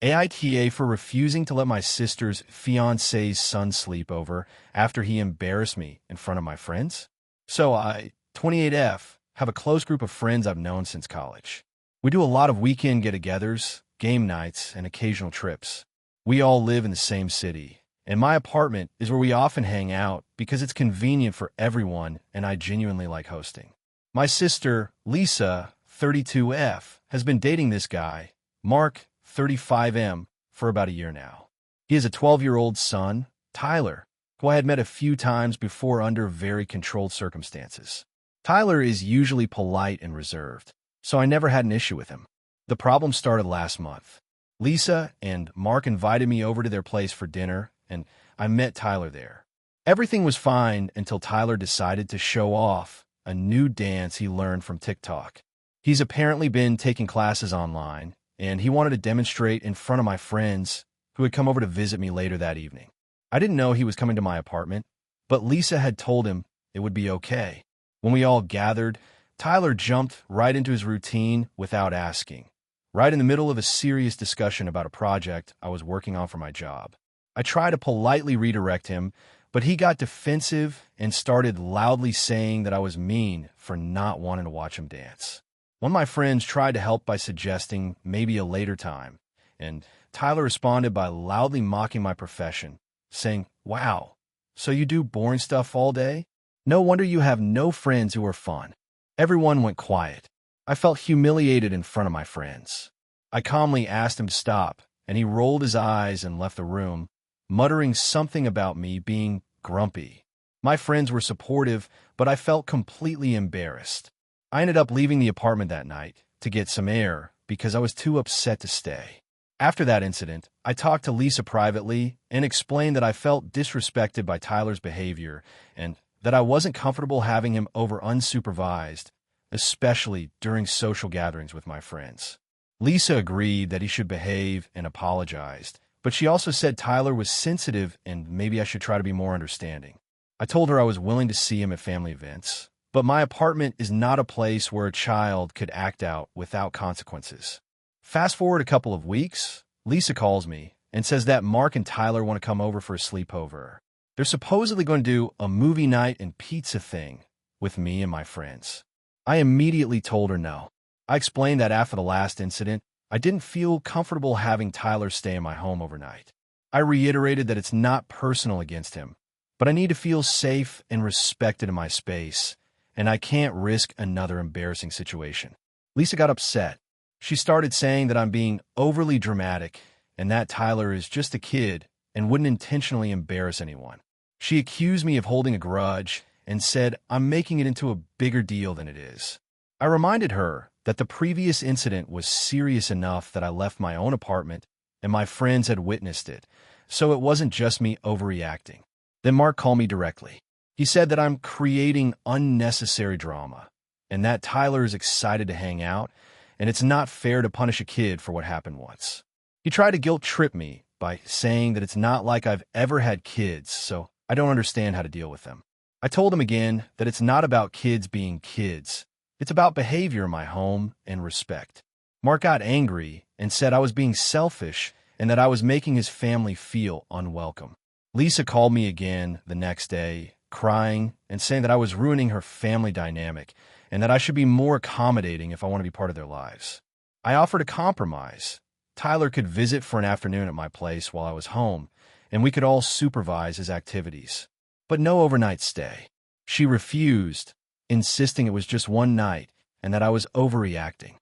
AITA for refusing to let my sister's fiance's son sleep over after he embarrassed me in front of my friends. So I, 28F, have a close group of friends I've known since college. We do a lot of weekend get-togethers, game nights, and occasional trips. We all live in the same city, and my apartment is where we often hang out because it's convenient for everyone and I genuinely like hosting. My sister, Lisa, 32F, has been dating this guy, Mark, 35M, for about a year now. He has a 12-year-old son, Tyler, who I had met a few times before under very controlled circumstances. Tyler is usually polite and reserved, so I never had an issue with him. The problem started last month. Lisa and Mark invited me over to their place for dinner, and I met Tyler there. Everything was fine until Tyler decided to show off a new dance he learned from TikTok. He's apparently been taking classes online, and he wanted to demonstrate in front of my friends who had come over to visit me later that evening. I didn't know he was coming to my apartment, but Lisa had told him it would be okay. When we all gathered, Tyler jumped right into his routine without asking, right in the middle of a serious discussion about a project I was working on for my job. I tried to politely redirect him, but he got defensive and started loudly saying that I was mean for not wanting to watch him dance. One of my friends tried to help by suggesting maybe a later time, and Tyler responded by loudly mocking my profession, saying, "Wow, so you do boring stuff all day? No wonder you have no friends who are fun." Everyone went quiet. I felt humiliated in front of my friends. I calmly asked him to stop, and he rolled his eyes and left the room, muttering something about me being grumpy. My friends were supportive, but I felt completely embarrassed. I ended up leaving the apartment that night to get some air because I was too upset to stay. After that incident, I talked to Lisa privately and explained that I felt disrespected by Tyler's behavior and that I wasn't comfortable having him over unsupervised, especially during social gatherings with my friends. Lisa agreed that he should behave and apologized, but she also said Tyler was sensitive and maybe I should try to be more understanding. I told her I was willing to see him at family events, but my apartment is not a place where a child could act out without consequences. Fast forward a couple of weeks, Lisa calls me and says that Mark and Tyler want to come over for a sleepover. They're supposedly going to do a movie night and pizza thing with me and my friends. I immediately told her no. I explained that after the last incident, I didn't feel comfortable having Tyler stay in my home overnight. I reiterated that it's not personal against him, but I need to feel safe and respected in my space, and I can't risk another embarrassing situation. Lisa got upset. She started saying that I'm being overly dramatic and that Tyler is just a kid and wouldn't intentionally embarrass anyone. She accused me of holding a grudge and said I'm making it into a bigger deal than it is. I reminded her that the previous incident was serious enough that I left my own apartment and my friends had witnessed it, so it wasn't just me overreacting. Then Mark called me directly. He said that I'm creating unnecessary drama and that Tyler is excited to hang out and it's not fair to punish a kid for what happened once. He tried to guilt-trip me by saying that it's not like I've ever had kids, so I don't understand how to deal with them. I told him again that it's not about kids being kids. It's about behavior in my home and respect. Mark got angry and said I was being selfish and that I was making his family feel unwelcome. Lisa called me again the next day, crying and saying that I was ruining her family dynamic and that I should be more accommodating if I want to be part of their lives. I offered a compromise. Tyler could visit for an afternoon at my place while I was home, and we could all supervise his activities. But no overnight stay. She refused, insisting it was just one night and that I was overreacting.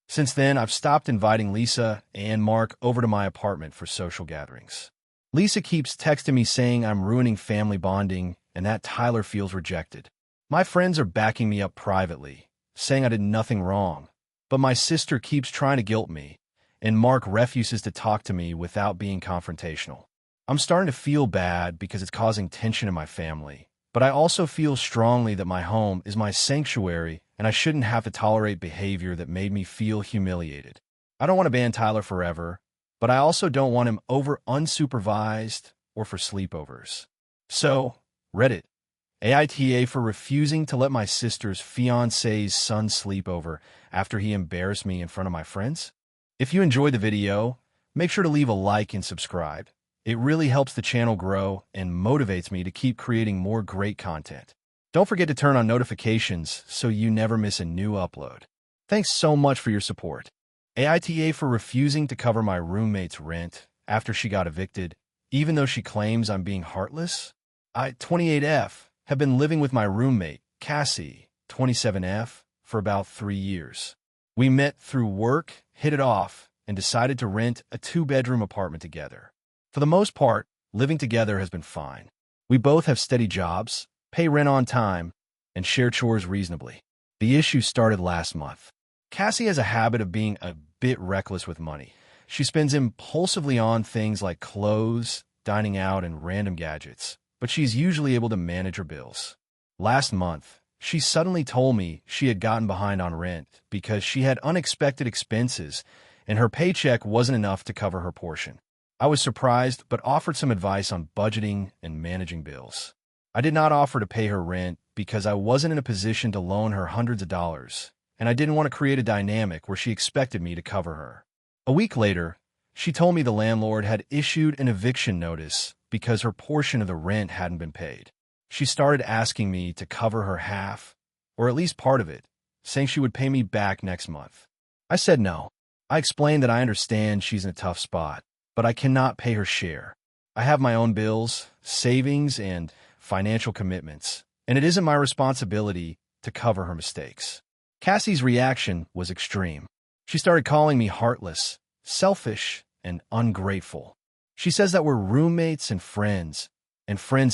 Since then, I've stopped inviting Lisa and Mark over to my apartment for social gatherings. Lisa keeps texting me saying I'm ruining family bonding and that Tyler feels rejected. My friends are backing me up privately, saying I did nothing wrong, but my sister keeps trying to guilt me, and Mark refuses to talk to me without being confrontational. I'm starting to feel bad because it's causing tension in my family, but I also feel strongly that my home is my sanctuary and I shouldn't have to tolerate behavior that made me feel humiliated. I don't want to ban Tyler forever, but I also don't want him over unsupervised or for sleepovers. So, Reddit, AITA for refusing to let my sister's fiance's son sleep over after he embarrassed me in front of my friends? If you enjoyed the video, make sure to leave a like and subscribe. It really helps the channel grow and motivates me to keep creating more great content. Don't forget to turn on notifications so you never miss a new upload. Thanks so much for your support. AITA for refusing to cover my roommate's rent after she got evicted, even though she claims I'm being heartless. I, 28F, have been living with my roommate, Cassie, 27F, for about 3 years. We met through work, hit it off, and decided to rent a 2-bedroom apartment together. For the most part, living together has been fine. We both have steady jobs, pay rent on time, and share chores reasonably. The issue started last month. Cassie has a habit of being a bit reckless with money. She spends impulsively on things like clothes, dining out, and random gadgets, but she's usually able to manage her bills. Last month, she suddenly told me she had gotten behind on rent because she had unexpected expenses and her paycheck wasn't enough to cover her portion. I was surprised, but offered some advice on budgeting and managing bills. I did not offer to pay her rent because I wasn't in a position to loan her hundreds of dollars, and I didn't want to create a dynamic where she expected me to cover her. A week later, she told me the landlord had issued an eviction notice because her portion of the rent hadn't been paid. She started asking me to cover her half, or at least part of it, saying she would pay me back next month. I said no. I explained that I understand she's in a tough spot, but I cannot pay her share. I have my own bills, savings, and financial commitments, and it isn't my responsibility to cover her mistakes. Cassie's reaction was extreme. She started calling me heartless, selfish, and ungrateful. She says that we're roommates and friends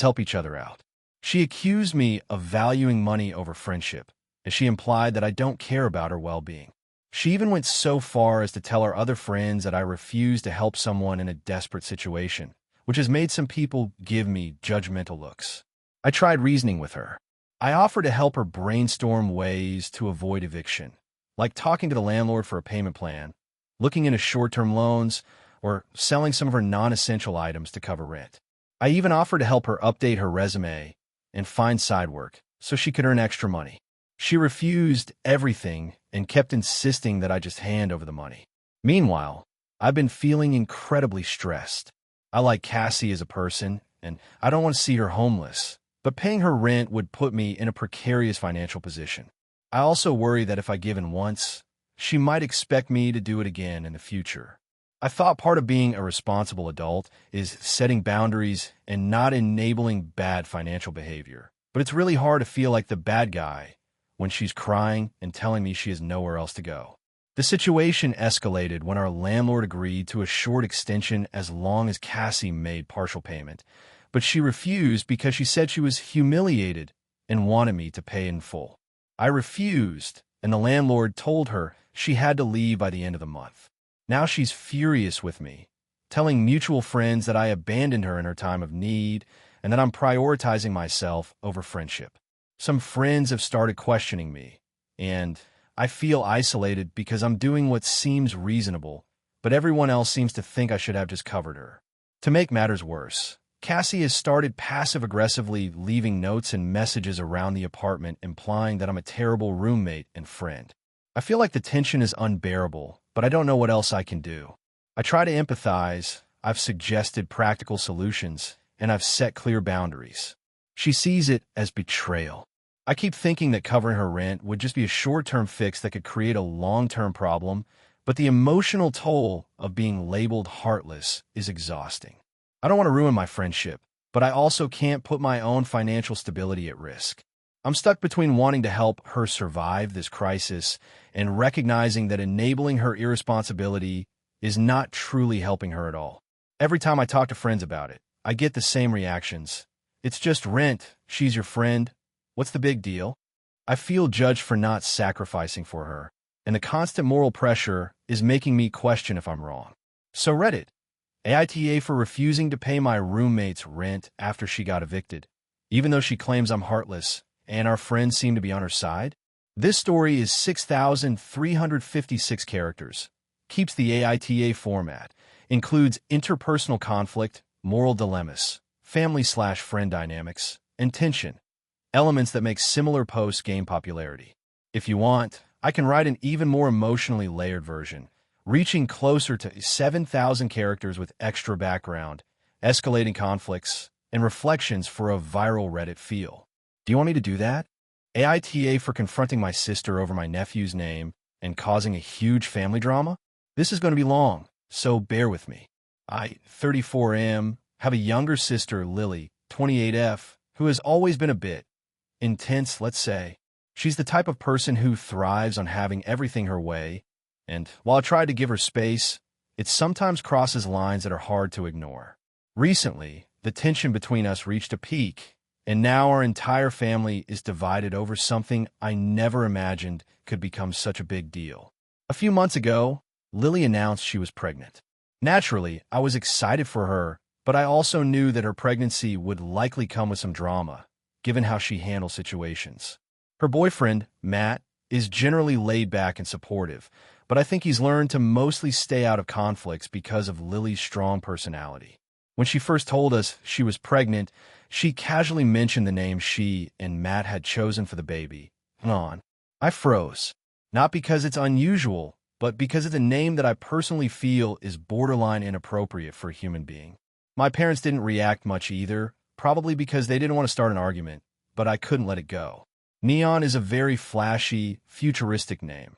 help each other out. She accused me of valuing money over friendship, as she implied that I don't care about her well-being. She even went so far as to tell her other friends that I refuse to help someone in a desperate situation, which has made some people give me judgmental looks. I tried reasoning with her. I offered to help her brainstorm ways to avoid eviction, like talking to the landlord for a payment plan, looking into short-term loans, or selling some of her non-essential items to cover rent. I even offered to help her update her resume and find side work so she could earn extra money. She refused everything and kept insisting that I just hand over the money. Meanwhile, I've been feeling incredibly stressed. I like Cassie as a person, and I don't want to see her homeless, but paying her rent would put me in a precarious financial position. I also worry that if I give in once, she might expect me to do it again in the future. I thought part of being a responsible adult is setting boundaries and not enabling bad financial behavior. But it's really hard to feel like the bad guy when she's crying and telling me she has nowhere else to go. The situation escalated when our landlord agreed to a short extension as long as Cassie made partial payment, but she refused because she said she was humiliated and wanted me to pay in full. I refused, and the landlord told her she had to leave by the end of the month. Now she's furious with me, telling mutual friends that I abandoned her in her time of need and that I'm prioritizing myself over friendship. Some friends have started questioning me, and I feel isolated because I'm doing what seems reasonable, but everyone else seems to think I should have just covered her. To make matters worse, Cassie has started passive-aggressively leaving notes and messages around the apartment implying that I'm a terrible roommate and friend. I feel like the tension is unbearable, but I don't know what else I can do. I try to empathize, I've suggested practical solutions, and I've set clear boundaries. She sees it as betrayal. I keep thinking that covering her rent would just be a short-term fix that could create a long-term problem, but the emotional toll of being labeled heartless is exhausting. I don't want to ruin my friendship, but I also can't put my own financial stability at risk. I'm stuck between wanting to help her survive this crisis and recognizing that enabling her irresponsibility is not truly helping her at all. Every time I talk to friends about it, I get the same reactions. It's just rent. She's your friend. What's the big deal? I feel judged for not sacrificing for her, and the constant moral pressure is making me question if I'm wrong. So Reddit, AITA for refusing to pay my roommate's rent after she got evicted, even though she claims I'm heartless and our friends seem to be on her side? This story is 6,356 characters, keeps the AITA format, includes interpersonal conflict, moral dilemmas, family/friend dynamics, and tension, elements that make similar posts gain popularity. If you want, I can write an even more emotionally layered version, reaching closer to 7,000 characters with extra background, escalating conflicts, and reflections for a viral Reddit feel. Do you want me to do that? AITA for confronting my sister over my nephew's name and causing a huge family drama? This is going to be long, so bear with me. I, 34M, have a younger sister, Lily, 28F, who has always been a bit intense, let's say. She's the type of person who thrives on having everything her way, and while I try to give her space, it sometimes crosses lines that are hard to ignore. Recently, the tension between us reached a peak, and now our entire family is divided over something I never imagined could become such a big deal. A few months ago, Lily announced she was pregnant. Naturally, I was excited for her, but I also knew that her pregnancy would likely come with some drama, given how she handles situations. Her boyfriend, Matt, is generally laid back and supportive, but I think he's learned to mostly stay out of conflicts because of Lily's strong personality. When she first told us she was pregnant, she casually mentioned the name she and Matt had chosen for the baby, Non. I froze, not because it's unusual, but because it's a name that I personally feel is borderline inappropriate for a human being. My parents didn't react much either, probably because they didn't want to start an argument, but I couldn't let it go. Neon is a very flashy, futuristic name.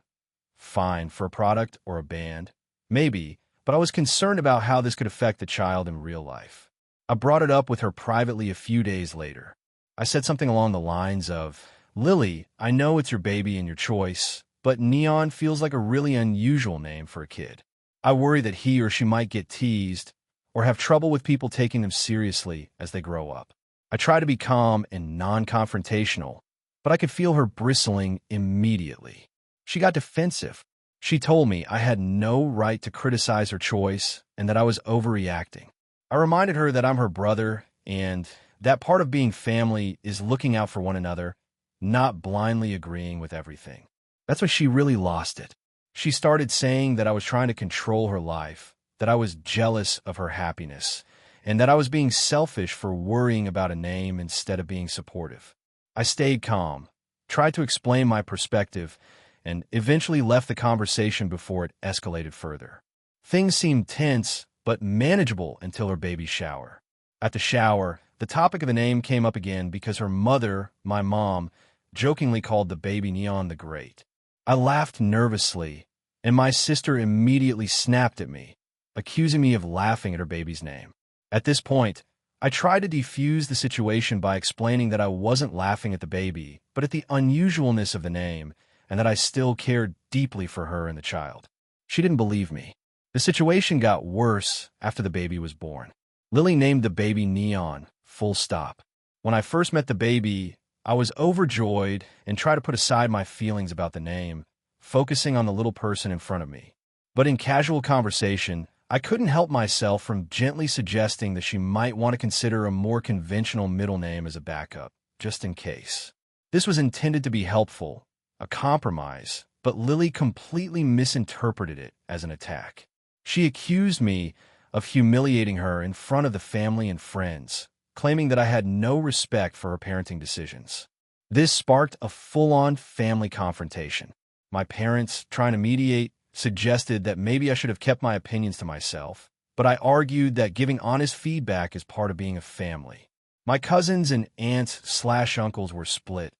Fine for a product or a band, maybe, but I was concerned about how this could affect the child in real life. I brought it up with her privately a few days later. I said something along the lines of, "Lily, I know it's your baby and your choice, but Neon feels like a really unusual name for a kid. I worry that he or she might get teased or have trouble with people taking them seriously as they grow up." I try to be calm and non-confrontational, but I could feel her bristling immediately. She got defensive. She told me I had no right to criticize her choice and that I was overreacting. I reminded her that I'm her brother and that part of being family is looking out for one another, not blindly agreeing with everything. That's when she really lost it. She started saying that I was trying to control her life, that I was jealous of her happiness, and that I was being selfish for worrying about a name instead of being supportive. I stayed calm, tried to explain my perspective, and eventually left the conversation before it escalated further. Things seemed tense, but manageable until her baby's shower. At the shower, the topic of the name came up again because her mother, my mom, jokingly called the baby Neon the Great. I laughed nervously, and my sister immediately snapped at me, accusing me of laughing at her baby's name. At this point, I tried to defuse the situation by explaining that I wasn't laughing at the baby, but at the unusualness of the name, and that I still cared deeply for her and the child. She didn't believe me. The situation got worse after the baby was born. Lily named the baby Neon, full stop. When I first met the baby, I was overjoyed and tried to put aside my feelings about the name, focusing on the little person in front of me. But in casual conversation, I couldn't help myself from gently suggesting that she might want to consider a more conventional middle name as a backup, just in case. This was intended to be helpful, a compromise, but Lily completely misinterpreted it as an attack. She accused me of humiliating her in front of the family and friends, claiming that I had no respect for her parenting decisions. This sparked a full-on family confrontation. My parents, trying to mediate, suggested that maybe I should have kept my opinions to myself, but I argued that giving honest feedback is part of being a family. My cousins and aunts/uncles were split.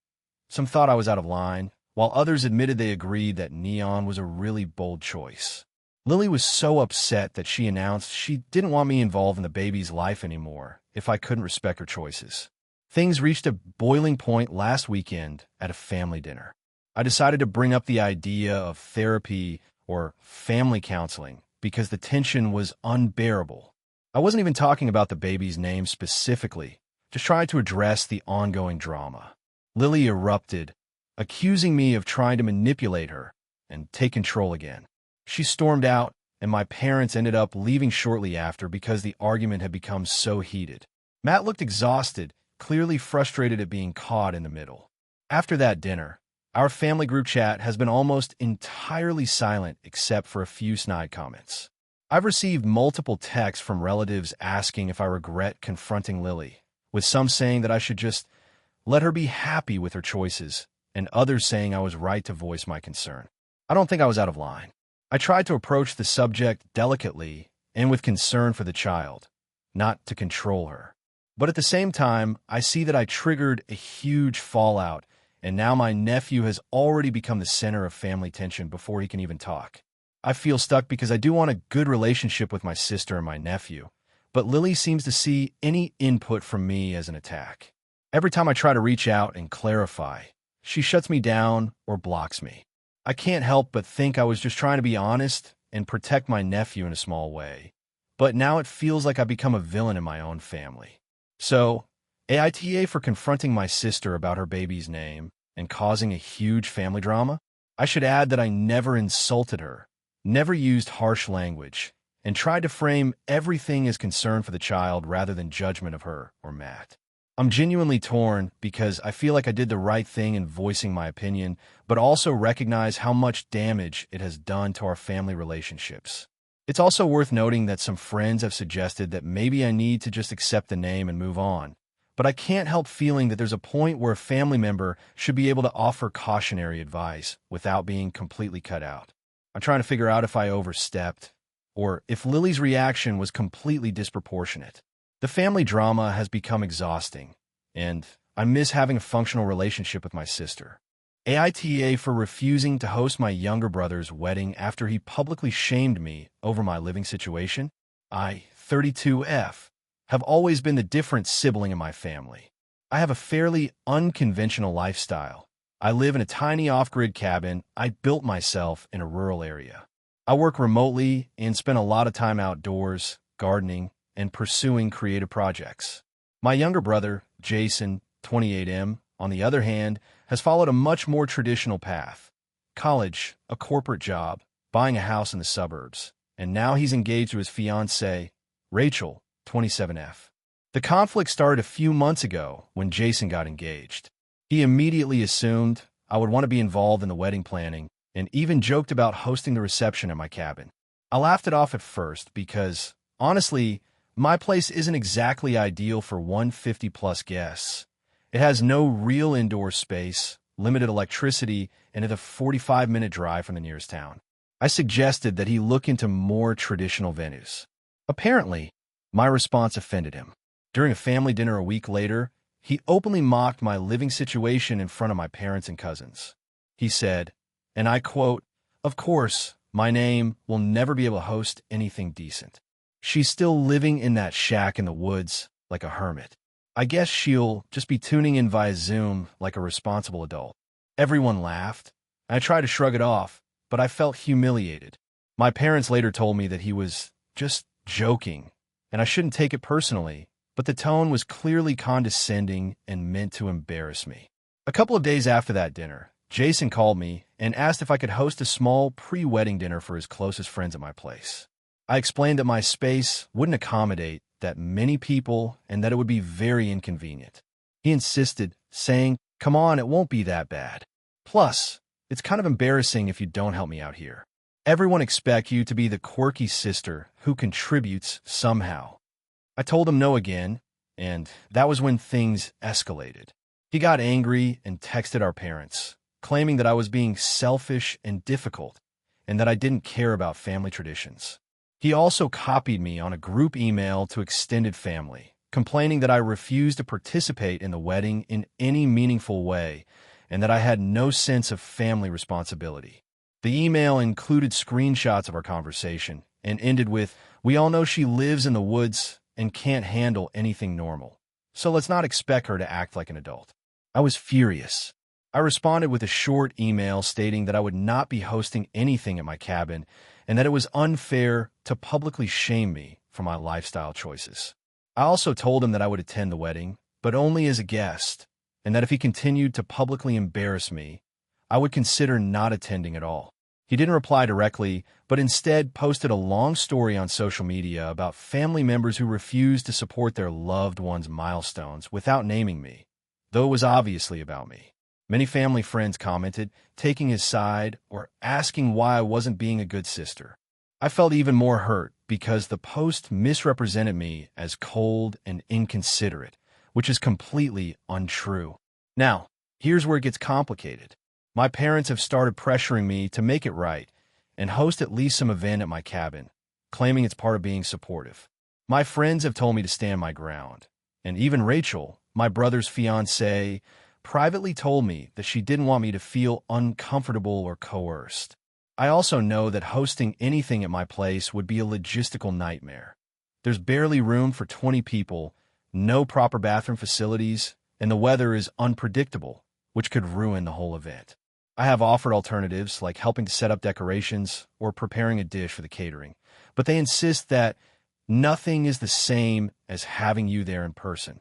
Some thought I was out of line, while others admitted they agreed that Neon was a really bold choice. Lily was so upset that she announced she didn't want me involved in the baby's life anymore if I couldn't respect her choices. Things reached a boiling point last weekend at a family dinner. I decided to bring up the idea of therapy or family counseling because the tension was unbearable. I wasn't even talking about the baby's name specifically, just trying to address the ongoing drama. Lily erupted, accusing me of trying to manipulate her and take control again. She stormed out, and my parents ended up leaving shortly after because the argument had become so heated. Matt looked exhausted, clearly frustrated at being caught in the middle. After that dinner, our family group chat has been almost entirely silent except for a few snide comments. I've received multiple texts from relatives asking if I regret confronting Lily, with some saying that I should just let her be happy with her choices, and others saying I was right to voice my concern. I don't think I was out of line. I tried to approach the subject delicately and with concern for the child, not to control her. But at the same time, I see that I triggered a huge fallout, and now my nephew has already become the center of family tension before he can even talk. I feel stuck because I do want a good relationship with my sister and my nephew, but Lily seems to see any input from me as an attack. Every time I try to reach out and clarify, she shuts me down or blocks me. I can't help but think I was just trying to be honest and protect my nephew in a small way, but now it feels like I've become a villain in my own family. So, AITA for confronting my sister about her baby's name and causing a huge family drama? I should add that I never insulted her, never used harsh language, and tried to frame everything as concern for the child rather than judgment of her or Matt. I'm genuinely torn because I feel like I did the right thing in voicing my opinion, but also recognize how much damage it has done to our family relationships. It's also worth noting that some friends have suggested that maybe I need to just accept the name and move on, but I can't help feeling that there's a point where a family member should be able to offer cautionary advice without being completely cut out. I'm trying to figure out if I overstepped, or if Lily's reaction was completely disproportionate. The family drama has become exhausting, and I miss having a functional relationship with my sister. AITA for refusing to host my younger brother's wedding after he publicly shamed me over my living situation. I, 32F, have always been the different sibling in my family. I have a fairly unconventional lifestyle. I live in a tiny off-grid cabin I built myself in a rural area. I work remotely and spend a lot of time outdoors, gardening, and pursuing creative projects. My younger brother, Jason, 28M, on the other hand, has followed a much more traditional path. College, a corporate job, buying a house in the suburbs, and now he's engaged to his fiancée, Rachel, 27F. The conflict started a few months ago when Jason got engaged. He immediately assumed I would want to be involved in the wedding planning and even joked about hosting the reception at my cabin. I laughed it off at first because, honestly, my place isn't exactly ideal for 150-plus guests. It has no real indoor space, limited electricity, and is a 45-minute drive from the nearest town. I suggested that he look into more traditional venues. Apparently, my response offended him. During a family dinner a week later, he openly mocked my living situation in front of my parents and cousins. He said, and I quote, "Of course, my name will never be able to host anything decent. She's still living in that shack in the woods like a hermit. I guess she'll just be tuning in via Zoom like a responsible adult." Everyone laughed. I tried to shrug it off, but I felt humiliated. My parents later told me that he was just joking, and I shouldn't take it personally, but the tone was clearly condescending and meant to embarrass me. A couple of days after that dinner, Jason called me and asked if I could host a small pre-wedding dinner for his closest friends at my place. I explained that my space wouldn't accommodate that many people and that it would be very inconvenient. He insisted, saying, "Come on, it won't be that bad. Plus, it's kind of embarrassing if you don't help me out here. Everyone expects you to be the quirky sister who contributes somehow." I told him no again, and that was when things escalated. He got angry and texted our parents, claiming that I was being selfish and difficult, and that I didn't care about family traditions. He also copied me on a group email to extended family, complaining that I refused to participate in the wedding in any meaningful way and that I had no sense of family responsibility. The email included screenshots of our conversation and ended with, "We all know she lives in the woods and can't handle anything normal, so let's not expect her to act like an adult." I was furious. I responded with a short email stating that I would not be hosting anything at my cabin and that it was unfair to publicly shame me for my lifestyle choices. I also told him that I would attend the wedding, but only as a guest, and that if he continued to publicly embarrass me, I would consider not attending at all. He didn't reply directly, but instead posted a long story on social media about family members who refused to support their loved ones' milestones without naming me, though it was obviously about me. Many family friends commented, taking his side or asking why I wasn't being a good sister. I felt even more hurt because the post misrepresented me as cold and inconsiderate, which is completely untrue. Now, here's where it gets complicated. My parents have started pressuring me to make it right, and host at least some event at my cabin, claiming it's part of being supportive. My friends have told me to stand my ground, and even Rachel, my brother's fiancée, privately told me that she didn't want me to feel uncomfortable or coerced. I also know that hosting anything at my place would be a logistical nightmare. There's barely room for 20 people, no proper bathroom facilities, and the weather is unpredictable, which could ruin the whole event. I have offered alternatives like helping to set up decorations or preparing a dish for the catering, but they insist that nothing is the same as having you there in person.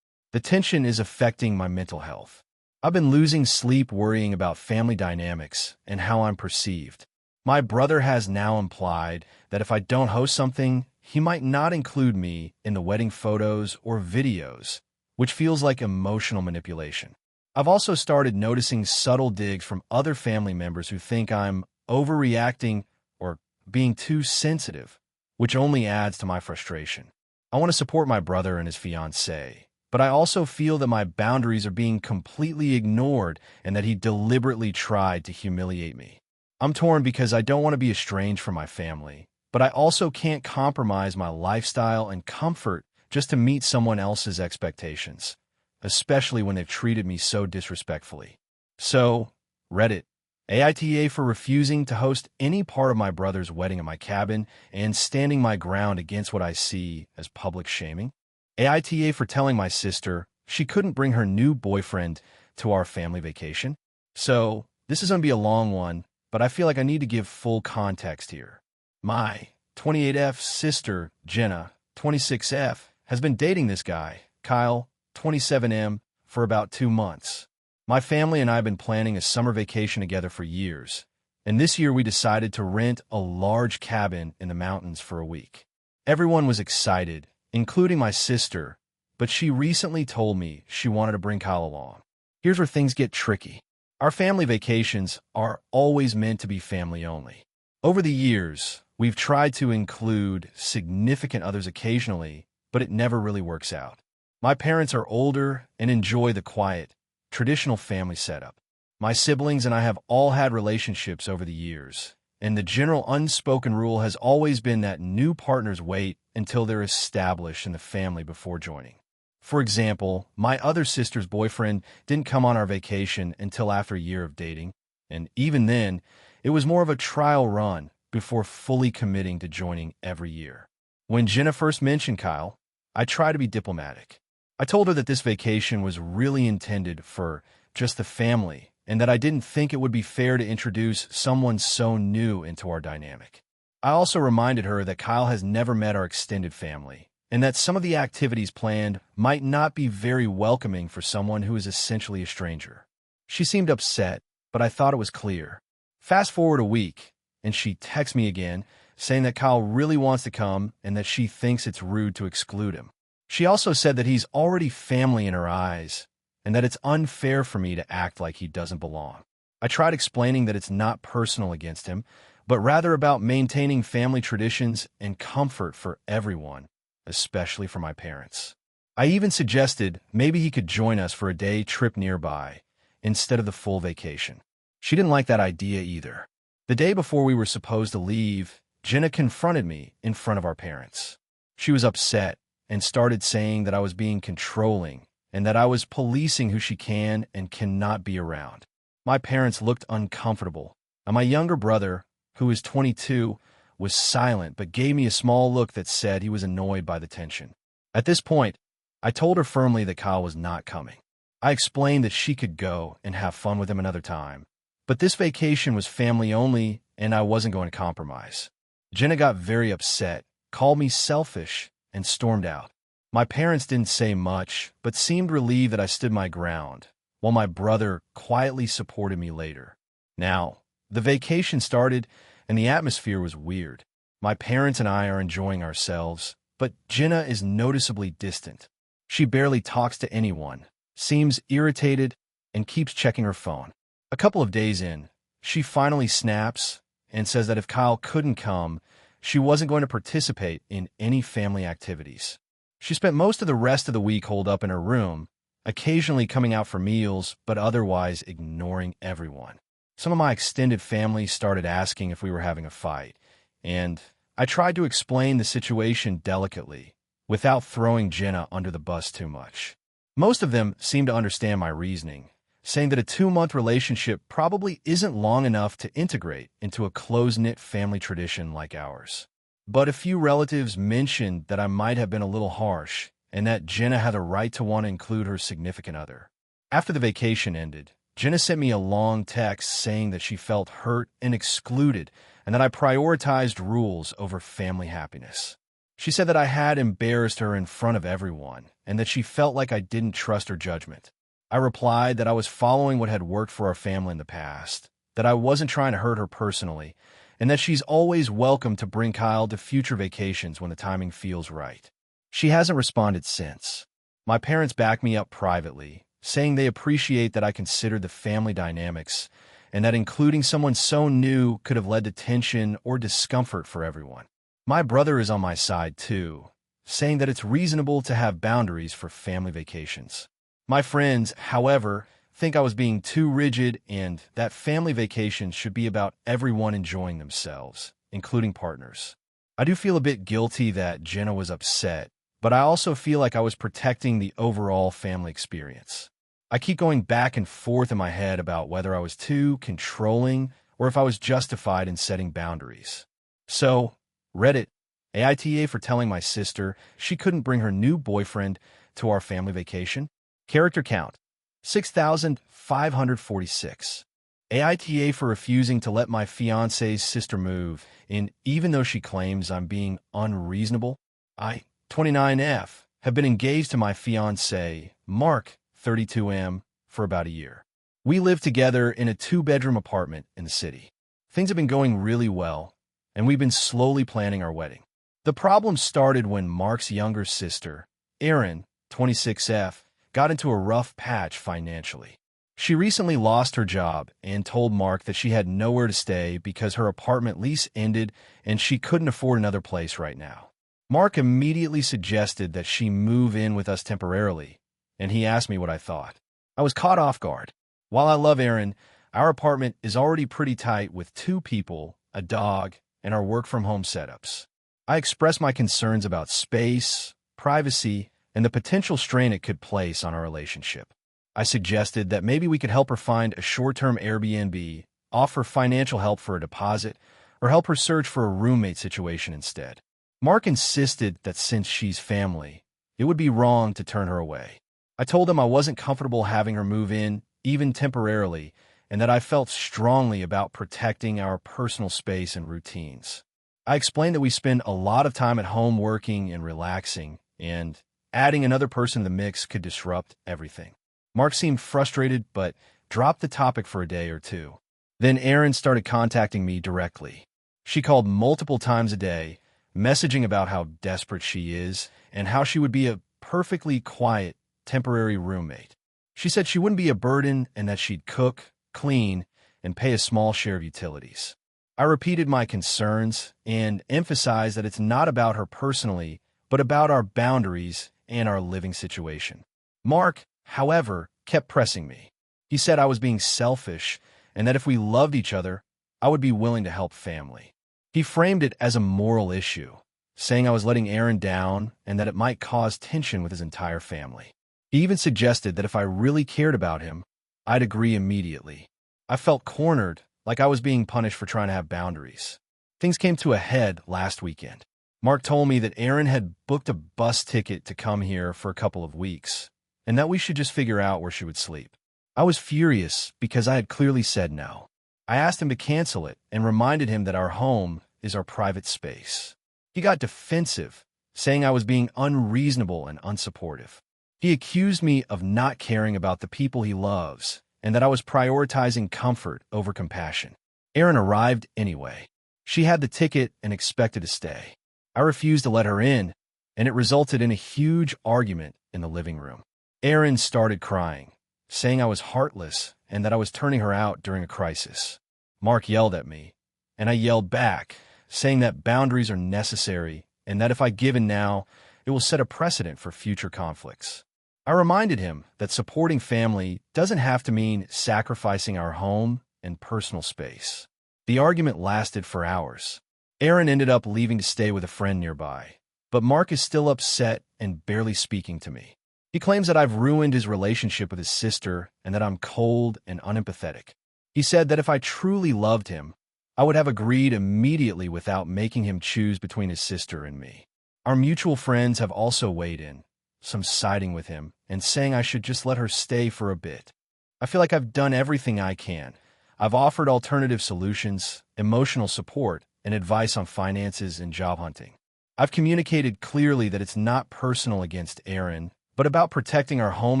The tension is affecting my mental health. I've been losing sleep worrying about family dynamics and how I'm perceived. My brother has now implied that if I don't host something, he might not include me in the wedding photos or videos, which feels like emotional manipulation. I've also started noticing subtle digs from other family members who think I'm overreacting or being too sensitive, which only adds to my frustration. I want to support my brother and his fiancée, but I also feel that my boundaries are being completely ignored and that he deliberately tried to humiliate me. I'm torn because I don't want to be estranged from my family, but I also can't compromise my lifestyle and comfort just to meet someone else's expectations, especially when they've treated me so disrespectfully. So, Reddit, AITA for refusing to host any part of my brother's wedding at my cabin and standing my ground against what I see as public shaming. AITA for telling my sister she couldn't bring her new boyfriend to our family vacation. So, this is going to be a long one, but I feel like I need to give full context here. My 28F sister, Jenna, 26F, has been dating this guy, Kyle, 27M, for about 2 months. My family and I have been planning a summer vacation together for years, and this year we decided to rent a large cabin in the mountains for a week. Everyone was excited, including my sister, but she recently told me she wanted to bring Kyle along. Here's where things get tricky. Our family vacations are always meant to be family only. Over the years, we've tried to include significant others occasionally, but it never really works out. My parents are older and enjoy the quiet, traditional family setup. My siblings and I have all had relationships over the years, and the general unspoken rule has always been that new partners wait until they're established in the family before joining. For example, my other sister's boyfriend didn't come on our vacation until after a year of dating, and even then, it was more of a trial run before fully committing to joining every year. When Jenna first mentioned Kyle, I tried to be diplomatic. I told her that this vacation was really intended for just the family and that I didn't think it would be fair to introduce someone so new into our dynamic. I also reminded her that Kyle has never met our extended family and that some of the activities planned might not be very welcoming for someone who is essentially a stranger. She seemed upset, but I thought it was clear. Fast forward a week, and she texts me again, saying that Kyle really wants to come and that she thinks it's rude to exclude him. She also said that he's already family in her eyes and that it's unfair for me to act like he doesn't belong. I tried explaining that it's not personal against him, but rather about maintaining family traditions and comfort for everyone, especially for my parents. I even suggested maybe he could join us for a day trip nearby instead of the full vacation. She didn't like that idea either. The day before we were supposed to leave, Jenna confronted me in front of our parents. She was upset and started saying that I was being controlling and that I was policing who she can and cannot be around. My parents looked uncomfortable, and my younger brother, who is 22, was silent but gave me a small look that said he was annoyed by the tension. At this point, I told her firmly that Kyle was not coming. I explained that she could go and have fun with him another time, but this vacation was family only and I wasn't going to compromise. Jenna got very upset, called me selfish, and stormed out. My parents didn't say much, but seemed relieved that I stood my ground, while my brother quietly supported me later. Now, the vacation started, and the atmosphere was weird. My parents and I are enjoying ourselves, but Jenna is noticeably distant. She barely talks to anyone, seems irritated, and keeps checking her phone. A couple of days in, she finally snaps and says that if Kyle couldn't come, she wasn't going to participate in any family activities. She spent most of the rest of the week holed up in her room, occasionally coming out for meals, but otherwise ignoring everyone. Some of my extended family started asking if we were having a fight, and I tried to explain the situation delicately, without throwing Jenna under the bus too much. Most of them seemed to understand my reasoning, saying that a 2-month relationship probably isn't long enough to integrate into a close-knit family tradition like ours. But a few relatives mentioned that I might have been a little harsh, and that Jenna had a right to want to include her significant other. After the vacation ended, Jenna sent me a long text saying that she felt hurt and excluded, and that I prioritized rules over family happiness. She said that I had embarrassed her in front of everyone, and that she felt like I didn't trust her judgment. I replied that I was following what had worked for our family in the past, that I wasn't trying to hurt her personally, and that she's always welcome to bring Kyle to future vacations when the timing feels right. She hasn't responded since. My parents backed me up privately, saying they appreciate that I considered the family dynamics, and that including someone so new could have led to tension or discomfort for everyone. My brother is on my side too, saying that it's reasonable to have boundaries for family vacations. My friends, however, think I was being too rigid and that family vacations should be about everyone enjoying themselves, including partners. I do feel a bit guilty that Jenna was upset, but I also feel like I was protecting the overall family experience. I keep going back and forth in my head about whether I was too controlling or if I was justified in setting boundaries. So, Reddit, AITA for telling my sister she couldn't bring her new boyfriend to our family vacation. Character count, 6,546. AITA for refusing to let my fiance's sister move in even though she claims I'm being unreasonable. I, 29F, have been engaged to my fiancé, Mark, 32M, for about a year. We live together in a 2-bedroom apartment in the city. Things have been going really well, and we've been slowly planning our wedding. The problem started when Mark's younger sister, Erin, 26F, got into a rough patch financially. She recently lost her job and told Mark that she had nowhere to stay because her apartment lease ended and she couldn't afford another place right now. Mark immediately suggested that she move in with us temporarily, and he asked me what I thought. I was caught off guard. While I love Erin, our apartment is already pretty tight with 2 people, a dog, and our work-from-home setups. I expressed my concerns about space, privacy, and the potential strain it could place on our relationship. I suggested that maybe we could help her find a short-term Airbnb, offer financial help for a deposit, or help her search for a roommate situation instead. Mark insisted that since she's family, it would be wrong to turn her away. I told him I wasn't comfortable having her move in, even temporarily, and that I felt strongly about protecting our personal space and routines. I explained that we spend a lot of time at home working and relaxing, and adding another person in the mix could disrupt everything. Mark seemed frustrated, but dropped the topic for a day or two. Then Erin started contacting me directly. She called multiple times a day, messaging about how desperate she is and how she would be a perfectly quiet, temporary roommate. She said she wouldn't be a burden and that she'd cook, clean, and pay a small share of utilities. I repeated my concerns and emphasized that it's not about her personally, but about our boundaries and our living situation. Mark, however, kept pressing me. He said I was being selfish and that if we loved each other, I would be willing to help family. He framed it as a moral issue, saying I was letting Erin down and that it might cause tension with his entire family. He even suggested that if I really cared about him, I'd agree immediately. I felt cornered, like I was being punished for trying to have boundaries. Things came to a head last weekend. Mark told me that Erin had booked a bus ticket to come here for a couple of weeks, and that we should just figure out where she would sleep. I was furious because I had clearly said no. I asked him to cancel it and reminded him that our home is our private space. He got defensive, saying I was being unreasonable and unsupportive. He accused me of not caring about the people he loves and that I was prioritizing comfort over compassion. Erin arrived anyway. She had the ticket and expected to stay. I refused to let her in, and it resulted in a huge argument in the living room. Erin started crying, saying I was heartless and that I was turning her out during a crisis. Mark yelled at me, and I yelled back, saying that boundaries are necessary and that if I give in now, it will set a precedent for future conflicts. I reminded him that supporting family doesn't have to mean sacrificing our home and personal space. The argument lasted for hours. Aaron ended up leaving to stay with a friend nearby, but Mark is still upset and barely speaking to me. He claims that I've ruined his relationship with his sister and that I'm cold and unempathetic. He said that if I truly loved him, I would have agreed immediately without making him choose between his sister and me. Our mutual friends have also weighed in, some siding with him and saying I should just let her stay for a bit. I feel like I've done everything I can. I've offered alternative solutions, emotional support, and advice on finances and job hunting. I've communicated clearly that it's not personal against Aaron, but about protecting our home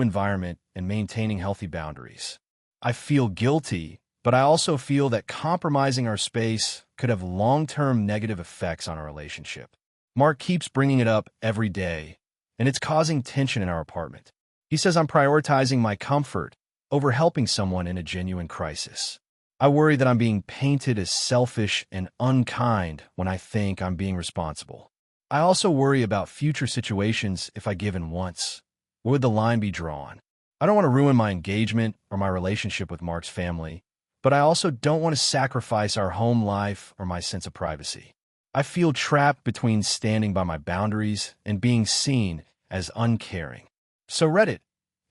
environment and maintaining healthy boundaries. I feel guilty, but I also feel that compromising our space could have long-term negative effects on our relationship. Mark keeps bringing it up every day, and it's causing tension in our apartment. He says I'm prioritizing my comfort over helping someone in a genuine crisis. I worry that I'm being painted as selfish and unkind when I think I'm being responsible. I also worry about future situations if I give in once. Where would the line be drawn? I don't want to ruin my engagement or my relationship with Mark's family, but I also don't want to sacrifice our home life or my sense of privacy. I feel trapped between standing by my boundaries and being seen as uncaring. So Reddit,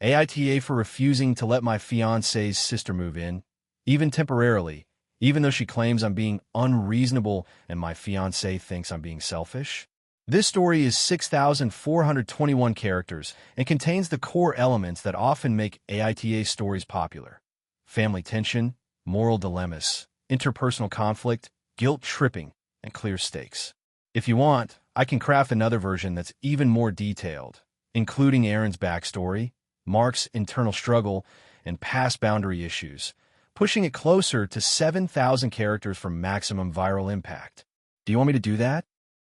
AITA for refusing to let my fiance's sister move in, even temporarily, even though she claims I'm being unreasonable and my fiance thinks I'm being selfish. This story is 6,421 characters and contains the core elements that often make AITA stories popular: family tension, moral dilemmas, interpersonal conflict, guilt-tripping, and clear stakes. If you want, I can craft another version that's even more detailed, including Aaron's backstory, Mark's internal struggle, and past boundary issues, pushing it closer to 7,000 characters for maximum viral impact. Do you want me to do that?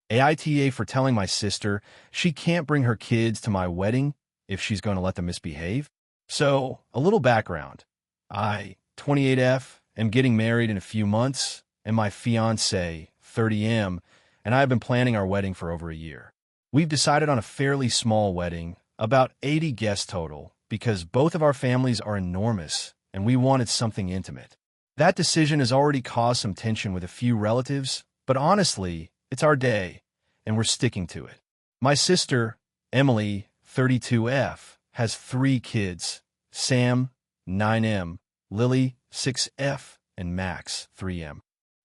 AITA for telling my sister she can't bring her kids to my wedding if she's going to let them misbehave? So, a little background. I, 28F, am getting married in a few months, and my fiancé, 30M, and I have been planning our wedding for over a year. We've decided on a fairly small wedding, about 80 guests total, because both of our families are enormous, and we wanted something intimate. That decision has already caused some tension with a few relatives, but honestly, it's our day, and we're sticking to it. My sister, Emily, 32F, has 3 kids: Sam, 9M, Lily, 6F, and Max, 3M.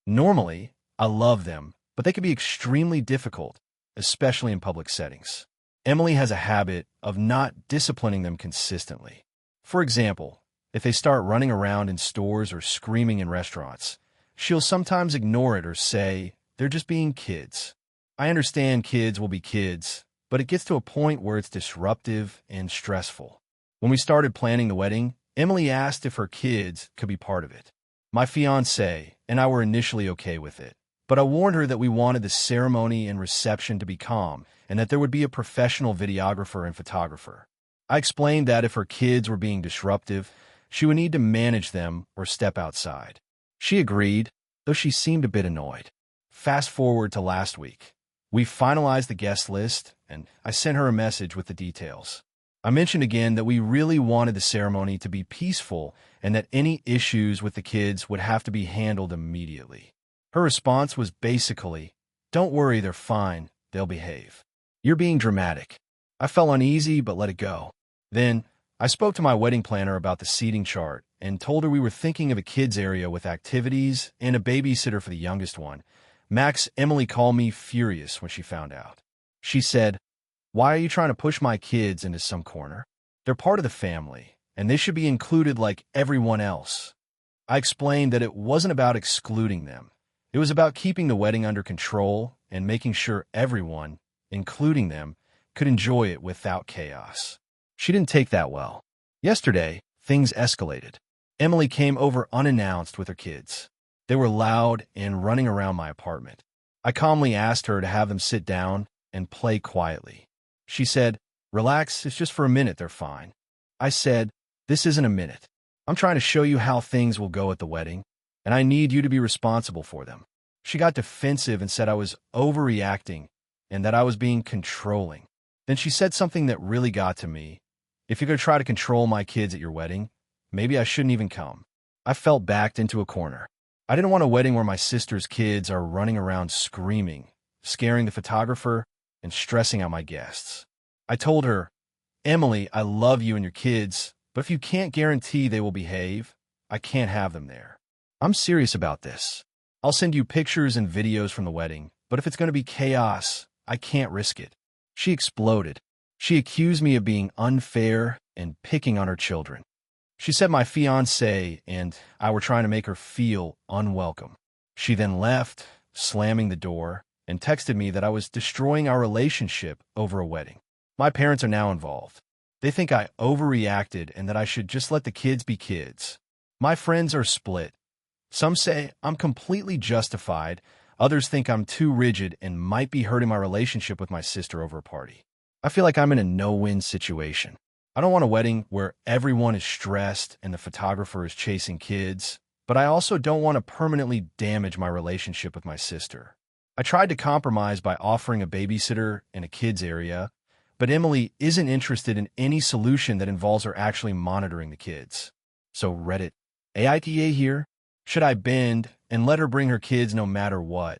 Normally, I love them, but they can be extremely difficult, especially in public settings. Emily has a habit of not disciplining them consistently. For example, if they start running around in stores or screaming in restaurants, she'll sometimes ignore it or say, "They're just being kids." I understand kids will be kids, but it gets to a point where it's disruptive and stressful. When we started planning the wedding, Emily asked if her kids could be part of it. My fiancé and I were initially okay with it, but I warned her that we wanted the ceremony and reception to be calm and that there would be a professional videographer and photographer. I explained that if her kids were being disruptive, she would need to manage them or step outside. She agreed, though she seemed a bit annoyed. Fast forward to last week. We finalized the guest list, and I sent her a message with the details. I mentioned again that we really wanted the ceremony to be peaceful and that any issues with the kids would have to be handled immediately. Her response was basically, "Don't worry, they're fine, they'll behave. You're being dramatic." I felt uneasy but let it go. Then, I spoke to my wedding planner about the seating chart and told her we were thinking of a kids area with activities and a babysitter for the youngest one. Emily called me furious when she found out. She said, "Why are you trying to push my kids into some corner? They're part of the family, and they should be included like everyone else." I explained that it wasn't about excluding them. It was about keeping the wedding under control and making sure everyone, including them, could enjoy it without chaos. She didn't take that well. Yesterday, things escalated. Emily came over unannounced with her kids. They were loud and running around my apartment. I calmly asked her to have them sit down and play quietly. She said, "Relax, it's just for a minute, they're fine." I said, "This isn't a minute. I'm trying to show you how things will go at the wedding, and I need you to be responsible for them." She got defensive and said I was overreacting and that I was being controlling. Then she said something that really got to me. "If you're going to try to control my kids at your wedding, maybe I shouldn't even come." I felt backed into a corner. I didn't want a wedding where my sister's kids are running around screaming, scaring the photographer, and stressing out my guests. I told her, "Emily, I love you and your kids, but if you can't guarantee they will behave, I can't have them there. I'm serious about this. I'll send you pictures and videos from the wedding, but if it's going to be chaos, I can't risk it." She exploded. She accused me of being unfair and picking on her children. She said my fiancé and I were trying to make her feel unwelcome. She then left, slamming the door, and texted me that I was destroying our relationship over a wedding. My parents are now involved. They think I overreacted and that I should just let the kids be kids. My friends are split. Some say I'm completely justified. Others think I'm too rigid and might be hurting my relationship with my sister over a party. I feel like I'm in a no-win situation. I don't want a wedding where everyone is stressed and the photographer is chasing kids, but I also don't want to permanently damage my relationship with my sister. I tried to compromise by offering a babysitter in a kids area, but Emily isn't interested in any solution that involves her actually monitoring the kids. So Reddit, AITA here? Should I bend and let her bring her kids no matter what,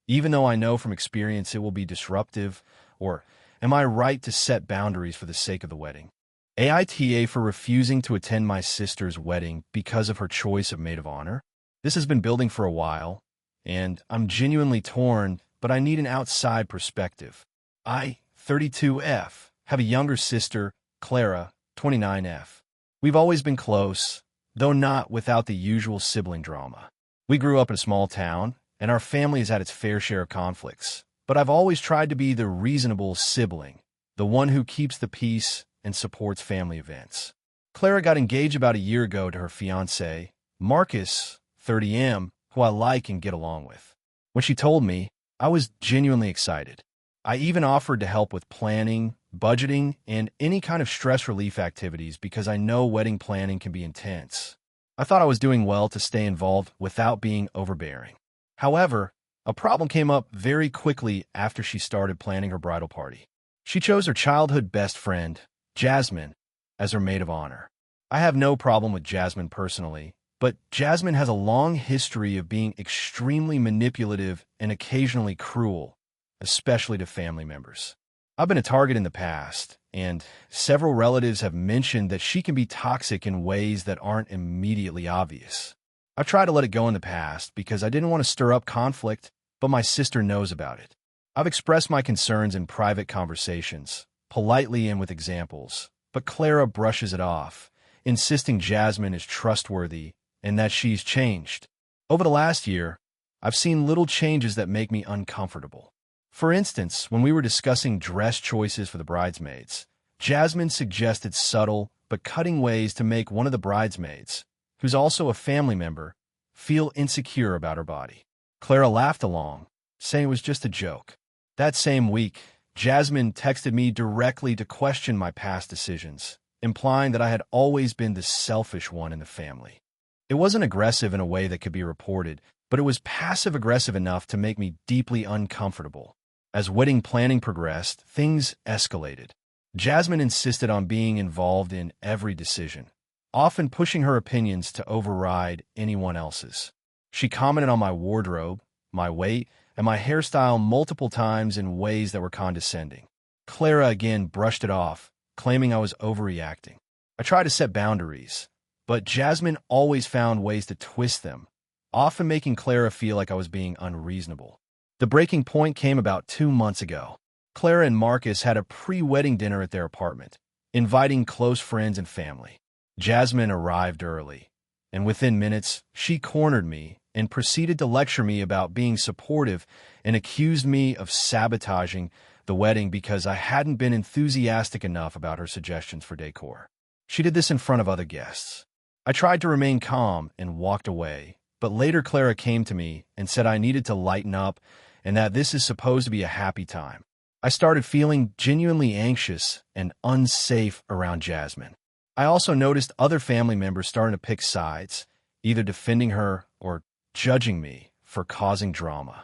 even though I know from experience it will be disruptive? Or am I right to set boundaries for the sake of the wedding? AITA for refusing to attend my sister's wedding because of her choice of maid of honor? This has been building for a while, and I'm genuinely torn, but I need an outside perspective. I, 32F, have a younger sister, Clara, 29F. We've always been close, though not without the usual sibling drama. We grew up in a small town, and our family has had its fair share of conflicts, but I've always tried to be the reasonable sibling, the one who keeps the peace and supports family events. Clara got engaged about a year ago to her fiancé, Marcus, 30M, who I like and get along with. When she told me, I was genuinely excited. I even offered to help with planning, budgeting, and any kind of stress relief activities because I know wedding planning can be intense. I thought I was doing well to stay involved without being overbearing. However, a problem came up very quickly after she started planning her bridal party. She chose her childhood best friend, Jasmine, as her maid of honor. I have no problem with Jasmine personally, but Jasmine has a long history of being extremely manipulative and occasionally cruel, especially to family members. I've been a target in the past, and several relatives have mentioned that she can be toxic in ways that aren't immediately obvious. I've tried to let it go in the past because I didn't want to stir up conflict, but my sister knows about it. I've expressed my concerns in private conversations, politely and with examples, but Clara brushes it off, insisting Jasmine is trustworthy and that she's changed. Over the last year, I've seen little changes that make me uncomfortable. For instance, when we were discussing dress choices for the bridesmaids, Jasmine suggested subtle but cutting ways to make one of the bridesmaids, who's also a family member, feel insecure about her body. Clara laughed along, saying it was just a joke. That same week, Jasmine texted me directly to question my past decisions, implying that I had always been the selfish one in the family. It wasn't aggressive in a way that could be reported, but it was passive-aggressive enough to make me deeply uncomfortable. As wedding planning progressed, things escalated. Jasmine insisted on being involved in every decision, often pushing her opinions to override anyone else's. She commented on my wardrobe, my weight, and my hairstyle multiple times in ways that were condescending. Clara again brushed it off, claiming I was overreacting. I tried to set boundaries, but Jasmine always found ways to twist them, often making Clara feel like I was being unreasonable. The breaking point came about 2 months ago. Clara and Marcus had a pre-wedding dinner at their apartment, inviting close friends and family. Jasmine arrived early, and within minutes, she cornered me and proceeded to lecture me about being supportive and accused me of sabotaging the wedding because I hadn't been enthusiastic enough about her suggestions for decor. She did this in front of other guests. I tried to remain calm and walked away, but later Clara came to me and said I needed to lighten up and that this is supposed to be a happy time. I started feeling genuinely anxious and unsafe around Jasmine. I also noticed other family members starting to pick sides, either defending her or judging me for causing drama.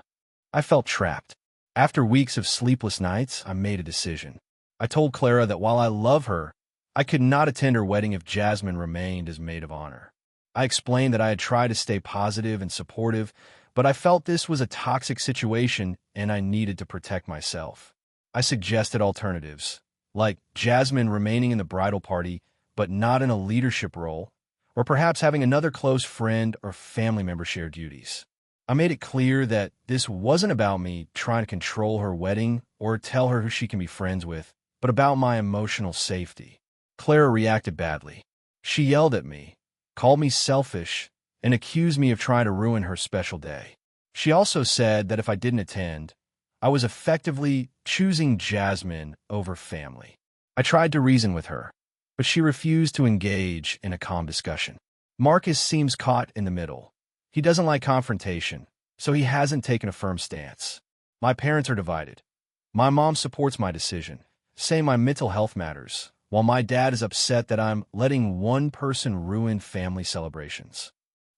I felt trapped. After weeks of sleepless nights, I made a decision. I told Clara that while I love her, I could not attend her wedding if Jasmine remained as maid of honor. I explained that I had tried to stay positive and supportive, but I felt this was a toxic situation and I needed to protect myself. I suggested alternatives, like Jasmine remaining in the bridal party but not in a leadership role, or perhaps having another close friend or family member share duties. I made it clear that this wasn't about me trying to control her wedding or tell her who she can be friends with, but about my emotional safety. Clara reacted badly. She yelled at me, called me selfish, and accused me of trying to ruin her special day. She also said that if I didn't attend, I was effectively choosing Jasmine over family. I tried to reason with her, but she refused to engage in a calm discussion. Marcus seems caught in the middle. He doesn't like confrontation, so he hasn't taken a firm stance. My parents are divided. My mom supports my decision, saying my mental health matters, while my dad is upset that I'm letting one person ruin family celebrations.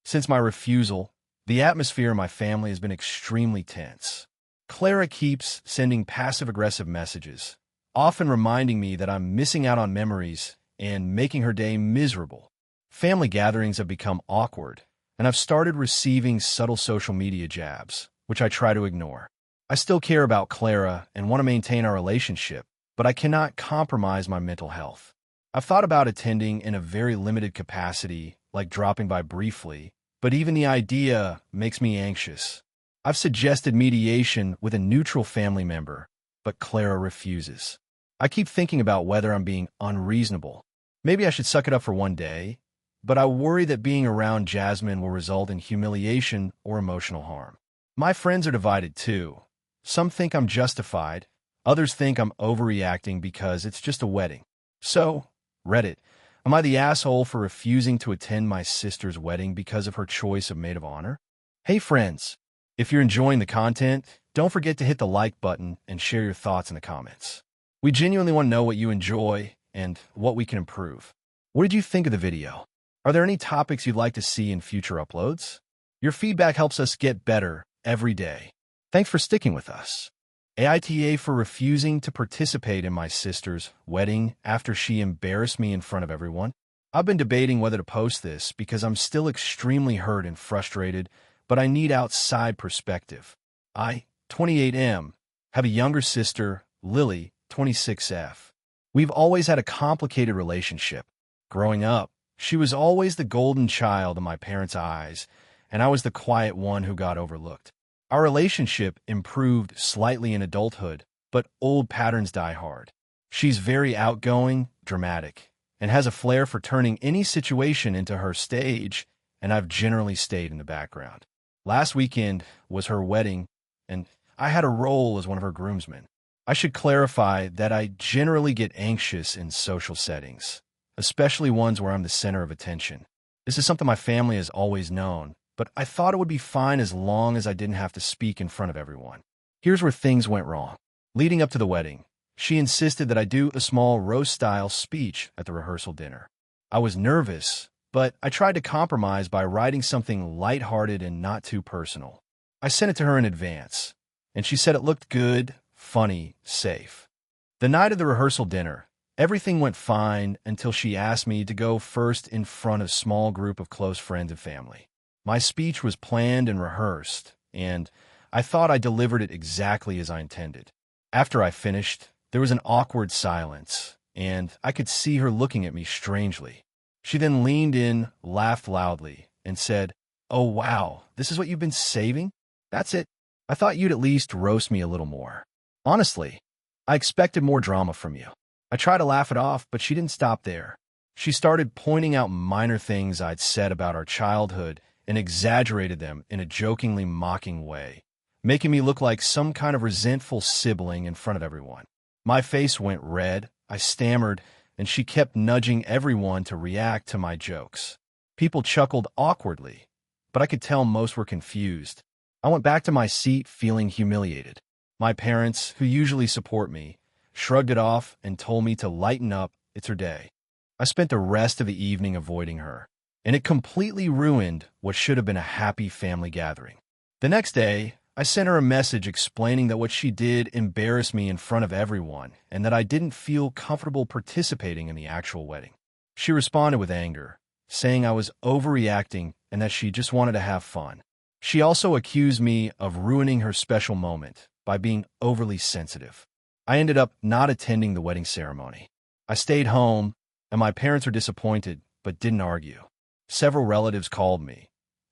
Since my refusal, the atmosphere in my family has been extremely tense. Clara keeps sending passive-aggressive messages, often reminding me that I'm missing out on memories and making her day miserable. Family gatherings have become awkward, and I've started receiving subtle social media jabs, which I try to ignore. I still care about Clara and want to maintain our relationship, but I cannot compromise my mental health. I've thought about attending in a very limited capacity, like dropping by briefly, but even the idea makes me anxious. I've suggested mediation with a neutral family member, but Clara refuses. I keep thinking about whether I'm being unreasonable. Maybe I should suck it up for one day, but I worry that being around Jasmine will result in humiliation or emotional harm. My friends are divided too. Some think I'm justified, others think I'm overreacting because it's just a wedding. So, Reddit, am I the asshole for refusing to attend my sister's wedding because of her choice of maid of honor? Hey friends, if you're enjoying the content, don't forget to hit the like button and share your thoughts in the comments. We genuinely want to know what you enjoy and what we can improve. What did you think of the video? Are there any topics you'd like to see in future uploads? Your feedback helps us get better every day. Thanks for sticking with us. AITA for refusing to participate in my sister's wedding after she embarrassed me in front of everyone. I've been debating whether to post this because I'm still extremely hurt and frustrated, but I need outside perspective. I, 28M, have a younger sister, Lily, 26F. We've always had a complicated relationship. Growing up, she was always the golden child in my parents' eyes, and I was the quiet one who got overlooked. Our relationship improved slightly in adulthood, but old patterns die hard. She's very outgoing, dramatic, and has a flair for turning any situation into her stage, and I've generally stayed in the background. Last weekend was her wedding, and I had a role as one of her groomsmen. I should clarify that I generally get anxious in social settings, especially ones where I'm the center of attention. This is something my family has always known, but I thought it would be fine as long as I didn't have to speak in front of everyone. Here's where things went wrong. Leading up to the wedding, she insisted that I do a small roast-style speech at the rehearsal dinner. I was nervous, but I tried to compromise by writing something lighthearted and not too personal. I sent it to her in advance, and she said it looked good, funny, safe. The night of the rehearsal dinner, everything went fine until she asked me to go first in front of a small group of close friends and family. My speech was planned and rehearsed, and I thought I delivered it exactly as I intended. After I finished, there was an awkward silence, and I could see her looking at me strangely. She then leaned in, laughed loudly, and said, "Oh wow, this is what you've been saving? That's it. I thought you'd at least roast me a little more." Honestly, I expected more drama from you. I tried to laugh it off, but she didn't stop there. She started pointing out minor things I'd said about our childhood and exaggerated them in a jokingly mocking way, making me look like some kind of resentful sibling in front of everyone. My face went red, I stammered, and she kept nudging everyone to react to my jokes. People chuckled awkwardly, but I could tell most were confused. I went back to my seat feeling humiliated. My parents, who usually support me, shrugged it off and told me to lighten up, it's her day. I spent the rest of the evening avoiding her, and it completely ruined what should have been a happy family gathering. The next day, I sent her a message explaining that what she did embarrassed me in front of everyone and that I didn't feel comfortable participating in the actual wedding. She responded with anger, saying I was overreacting and that she just wanted to have fun. She also accused me of ruining her special moment by being overly sensitive. I ended up not attending the wedding ceremony. I stayed home, and my parents were disappointed but didn't argue. Several relatives called me,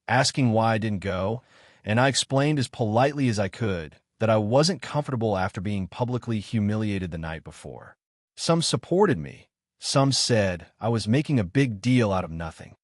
asking why I didn't go, and I explained as politely as I could that I wasn't comfortable after being publicly humiliated the night before. Some supported me. Some said I was making a big deal out of nothing.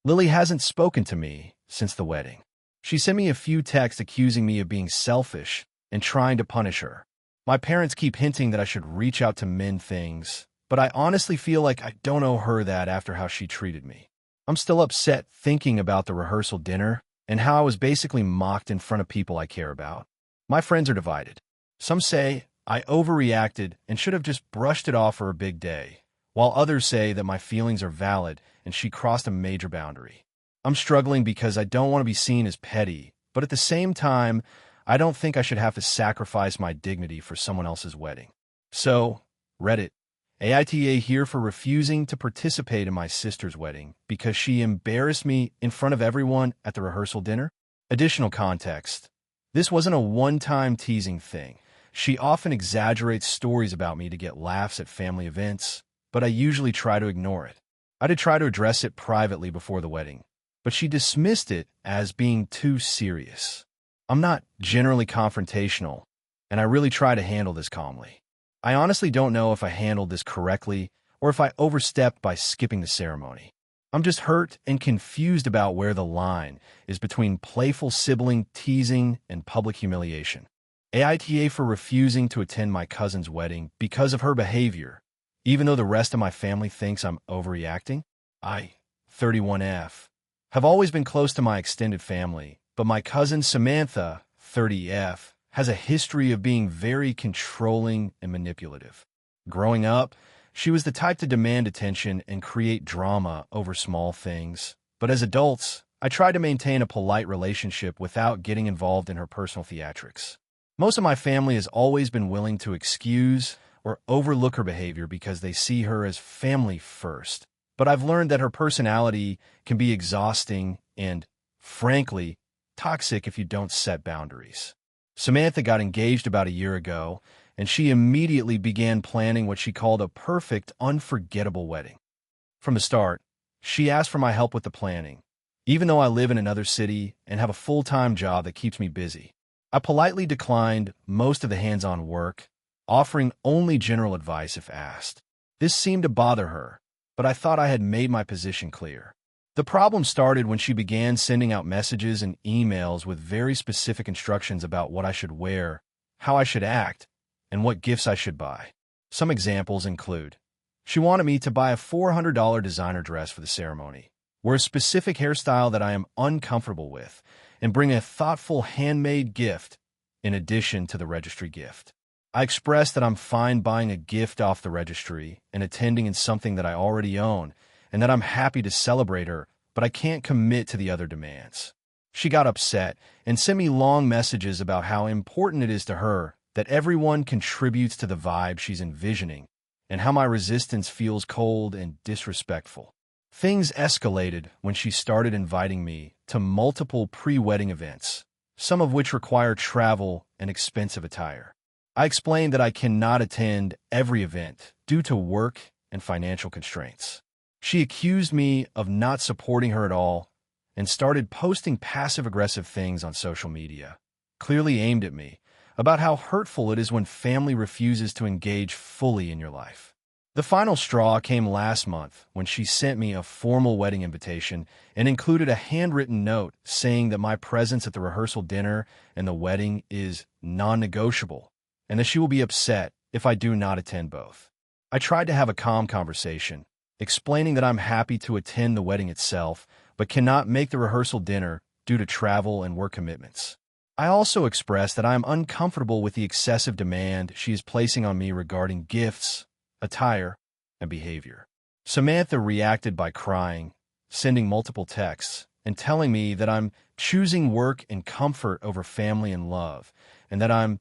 Lily hasn't spoken to me since the wedding. She sent me a few texts accusing me of being selfish and trying to punish her. My parents keep hinting that I should reach out to mend things, but I honestly feel like I don't owe her that after how she treated me. I'm still upset thinking about the rehearsal dinner and how I was basically mocked in front of people I care about. My friends are divided. Some say I overreacted and should have just brushed it off for a big day, while others say that my feelings are valid and she crossed a major boundary. I'm struggling because I don't want to be seen as petty, but at the same time, I don't think I should have to sacrifice my dignity for someone else's wedding. So, Reddit, AITA here for refusing to participate in my sister's wedding because she embarrassed me in front of everyone at the rehearsal dinner. Additional context. This wasn't a one-time teasing thing. She often exaggerates stories about me to get laughs at family events, but I usually try to ignore it. I did try to address it privately before the wedding, but she dismissed it as being too serious. I'm not generally confrontational, and I really try to handle this calmly. I honestly don't know if I handled this correctly or if I overstepped by skipping the ceremony. I'm just hurt and confused about where the line is between playful sibling teasing and public humiliation. AITA for refusing to attend my cousin's wedding because of her behavior, even though the rest of my family thinks I'm overreacting. I, 31F, have always been close to my extended family, but my cousin Samantha, 30F, has a history of being very controlling and manipulative. Growing up, she was the type to demand attention and create drama over small things. But as adults, I tried to maintain a polite relationship without getting involved in her personal theatrics. Most of my family has always been willing to excuse or overlook her behavior because they see her as family first. But I've learned that her personality can be exhausting and, frankly, toxic if you don't set boundaries. Samantha got engaged about a year ago, and she immediately began planning what she called a perfect, unforgettable wedding. From the start, she asked for my help with the planning, even though I live in another city and have a full-time job that keeps me busy. I politely declined most of the hands-on work, offering only general advice if asked. This seemed to bother her, but I thought I had made my position clear. The problem started when she began sending out messages and emails with very specific instructions about what I should wear, how I should act, and what gifts I should buy. Some examples include, she wanted me to buy a $400 designer dress for the ceremony, wear a specific hairstyle that I am uncomfortable with, and bring a thoughtful handmade gift in addition to the registry gift. I expressed that I'm fine buying a gift off the registry and attending in something that I already own, and that I'm happy to celebrate her, but I can't commit to the other demands. She got upset and sent me long messages about how important it is to her that everyone contributes to the vibe she's envisioning, and how my resistance feels cold and disrespectful. Things escalated when she started inviting me to multiple pre-wedding events, some of which require travel and expensive attire. I explained that I cannot attend every event due to work and financial constraints. She accused me of not supporting her at all and started posting passive-aggressive things on social media, clearly aimed at me, about how hurtful it is when family refuses to engage fully in your life. The final straw came last month when she sent me a formal wedding invitation and included a handwritten note saying that my presence at the rehearsal dinner and the wedding is non-negotiable, and that she will be upset if I do not attend both. I tried to have a calm conversation, explaining that I'm happy to attend the wedding itself, but cannot make the rehearsal dinner due to travel and work commitments. I also expressed that I am uncomfortable with the excessive demand she is placing on me regarding gifts, attire, and behavior. Samantha reacted by crying, sending multiple texts, and telling me that I'm choosing work and comfort over family and love, and that I'm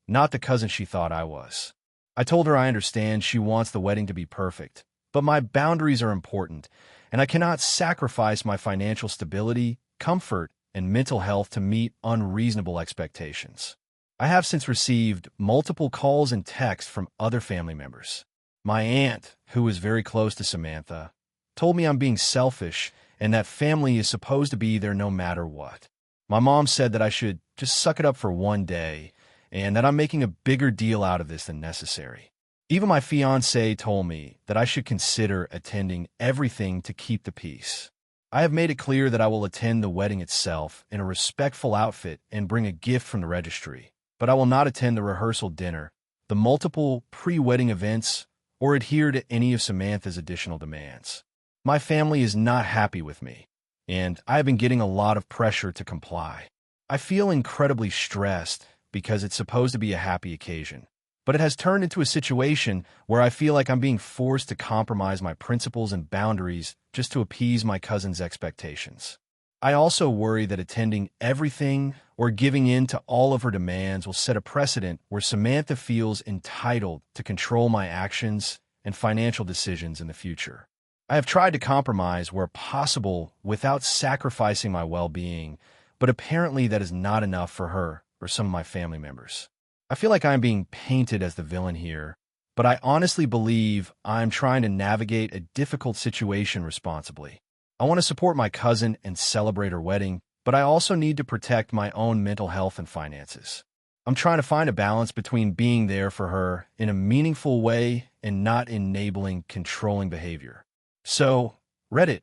not the cousin she thought I was. I told her I understand she wants the wedding to be perfect, but my boundaries are important, and I cannot sacrifice my financial stability, comfort, and mental health to meet unreasonable expectations. I have since received multiple calls and texts from other family members. My aunt, who is very close to Samantha, told me I'm being selfish and that family is supposed to be there no matter what. My mom said that I should just suck it up for one day and that I'm making a bigger deal out of this than necessary. Even my fiancé told me that I should consider attending everything to keep the peace. I have made it clear that I will attend the wedding itself in a respectful outfit and bring a gift from the registry, but I will not attend the rehearsal dinner, the multiple pre-wedding events, or adhere to any of Samantha's additional demands. My family is not happy with me, and I have been getting a lot of pressure to comply. I feel incredibly stressed because it's supposed to be a happy occasion, but it has turned into a situation where I feel like I'm being forced to compromise my principles and boundaries just to appease my cousin's expectations. I also worry that attending everything or giving in to all of her demands will set a precedent where Samantha feels entitled to control my actions and financial decisions in the future. I have tried to compromise where possible without sacrificing my well-being, but apparently that is not enough for her or some of my family members. I feel like I'm being painted as the villain here, but I honestly believe I'm trying to navigate a difficult situation responsibly. I want to support my cousin and celebrate her wedding, but I also need to protect my own mental health and finances. I'm trying to find a balance between being there for her in a meaningful way and not enabling controlling behavior. So, Reddit,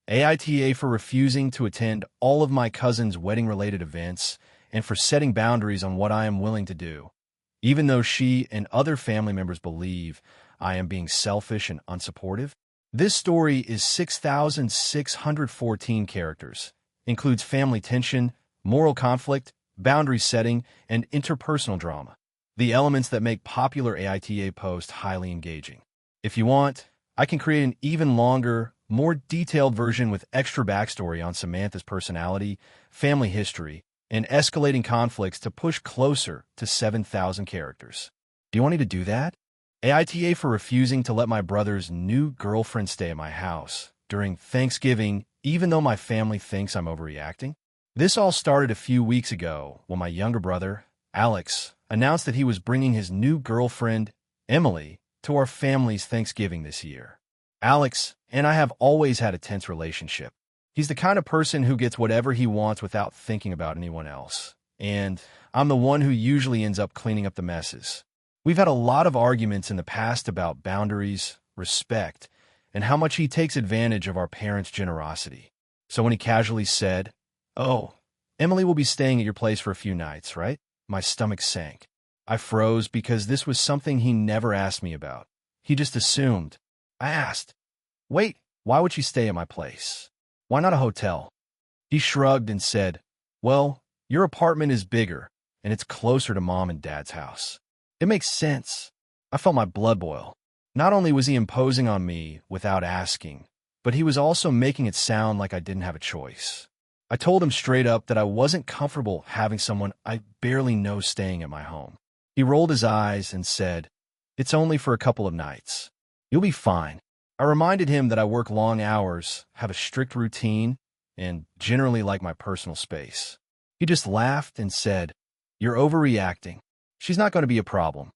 AITA for refusing to attend all of my cousin's wedding-related events and for setting boundaries on what I am willing to do, even though she and other family members believe I am being selfish and unsupportive. This story is 6,614 characters, includes family tension, moral conflict, boundary setting, and interpersonal drama, the elements that make popular AITA posts highly engaging. If you want, I can create an even longer, more detailed version with extra backstory on Samantha's personality, family history, and escalating conflicts to push closer to 7,000 characters. Do you want me to do that? AITA for refusing to let my brother's new girlfriend stay at my house during Thanksgiving, even though my family thinks I'm overreacting. This all started a few weeks ago when my younger brother, Alex, announced that he was bringing his new girlfriend, Emily, to our family's Thanksgiving this year. Alex and I have always had a tense relationship. He's the kind of person who gets whatever he wants without thinking about anyone else, and I'm the one who usually ends up cleaning up the messes. We've had a lot of arguments in the past about boundaries, respect, and how much he takes advantage of our parents' generosity. So when he casually said, "Oh, Emily will be staying at your place for a few nights, right?" my stomach sank. I froze because this was something he never asked me about. He just assumed. I asked, "Wait, why would she stay at my place? Why not a hotel?" He shrugged and said, "Well, your apartment is bigger, and it's closer to Mom and Dad's house." It makes sense. I felt my blood boil. Not only was he imposing on me without asking, but he was also making it sound like I didn't have a choice. I told him straight up that I wasn't comfortable having someone I barely know staying at my home. He rolled his eyes and said, "It's only for a couple of nights. You'll be fine." I reminded him that I work long hours, have a strict routine, and generally like my personal space. He just laughed and said, "You're overreacting. She's not going to be a problem."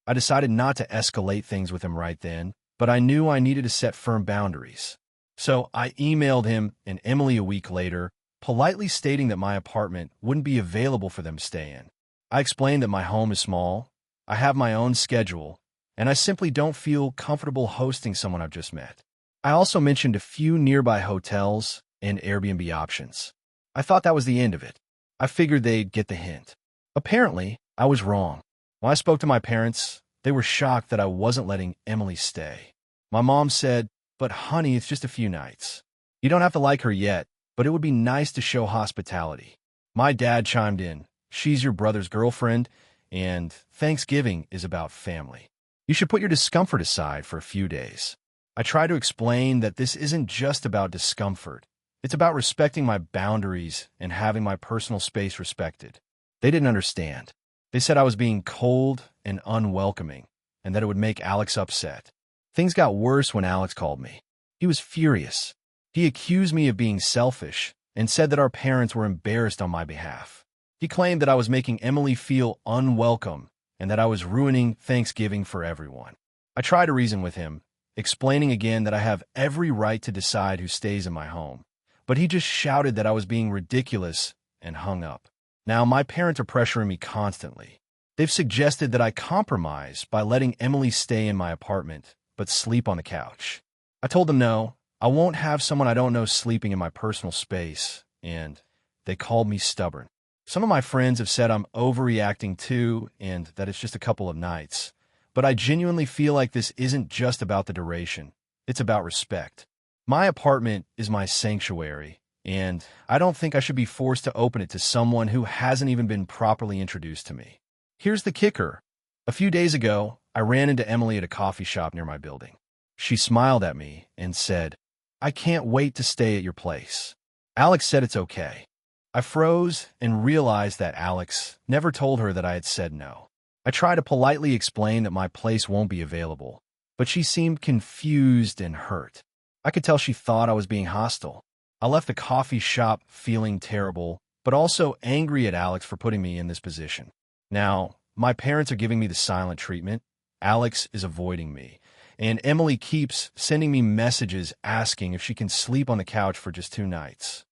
I decided not to escalate things with him right then, but I knew I needed to set firm boundaries. So I emailed him and Emily a week later, politely stating that my apartment wouldn't be available for them to stay in. I explained that my home is small, I have my own schedule, and I simply don't feel comfortable hosting someone I've just met. I also mentioned a few nearby hotels and Airbnb options. I thought that was the end of it. I figured they'd get the hint. Apparently, I was wrong. When I spoke to my parents, they were shocked that I wasn't letting Emily stay. My mom said, "But honey, it's just a few nights. You don't have to like her yet, but it would be nice to show hospitality." My dad chimed in, "She's your brother's girlfriend, and Thanksgiving is about family. You should put your discomfort aside for a few days." I try to explain that this isn't just about discomfort. It's about respecting my boundaries and having my personal space respected. They didn't understand. They said I was being cold and unwelcoming, and that it would make Alex upset. Things got worse when Alex called me. He was furious. He accused me of being selfish and said that our parents were embarrassed on my behalf. He claimed that I was making Emily feel unwelcome and that I was ruining Thanksgiving for everyone. I tried to reason with him, explaining again that I have every right to decide who stays in my home, but he just shouted that I was being ridiculous and hung up. Now, my parents are pressuring me constantly. They've suggested that I compromise by letting Emily stay in my apartment, but sleep on the couch. I told them no, I won't have someone I don't know sleeping in my personal space, and they called me stubborn. Some of my friends have said I'm overreacting too, and that it's just a couple of nights. But I genuinely feel like this isn't just about the duration. It's about respect. My apartment is my sanctuary, and I don't think I should be forced to open it to someone who hasn't even been properly introduced to me. Here's the kicker. A few days ago, I ran into Emily at a coffee shop near my building. She smiled at me and said, "I can't wait to stay at your place." Alex said it's okay. I froze and realized that Alex never told her that I had said no. I tried to politely explain that my place won't be available, but she seemed confused and hurt. I could tell she thought I was being hostile. I left the coffee shop feeling terrible, but also angry at Alex for putting me in this position. Now, my parents are giving me the silent treatment. Alex is avoiding me, and Emily keeps sending me messages asking if she can sleep on the couch for just 2 nights.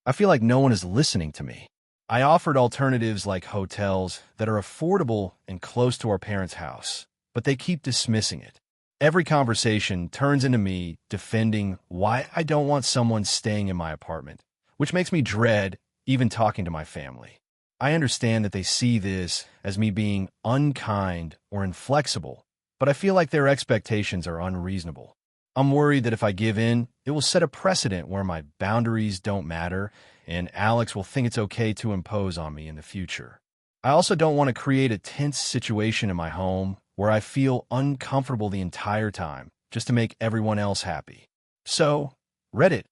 I feel like no one is listening to me. I offered alternatives like hotels that are affordable and close to our parents' house, but they keep dismissing it. Every conversation turns into me defending why I don't want someone staying in my apartment, which makes me dread even talking to my family. I understand that they see this as me being unkind or inflexible, but I feel like their expectations are unreasonable. I'm worried that if I give in, it will set a precedent where my boundaries don't matter, and Alex will think it's okay to impose on me in the future. I also don't want to create a tense situation in my home where I feel uncomfortable the entire time just to make everyone else happy. So, Reddit,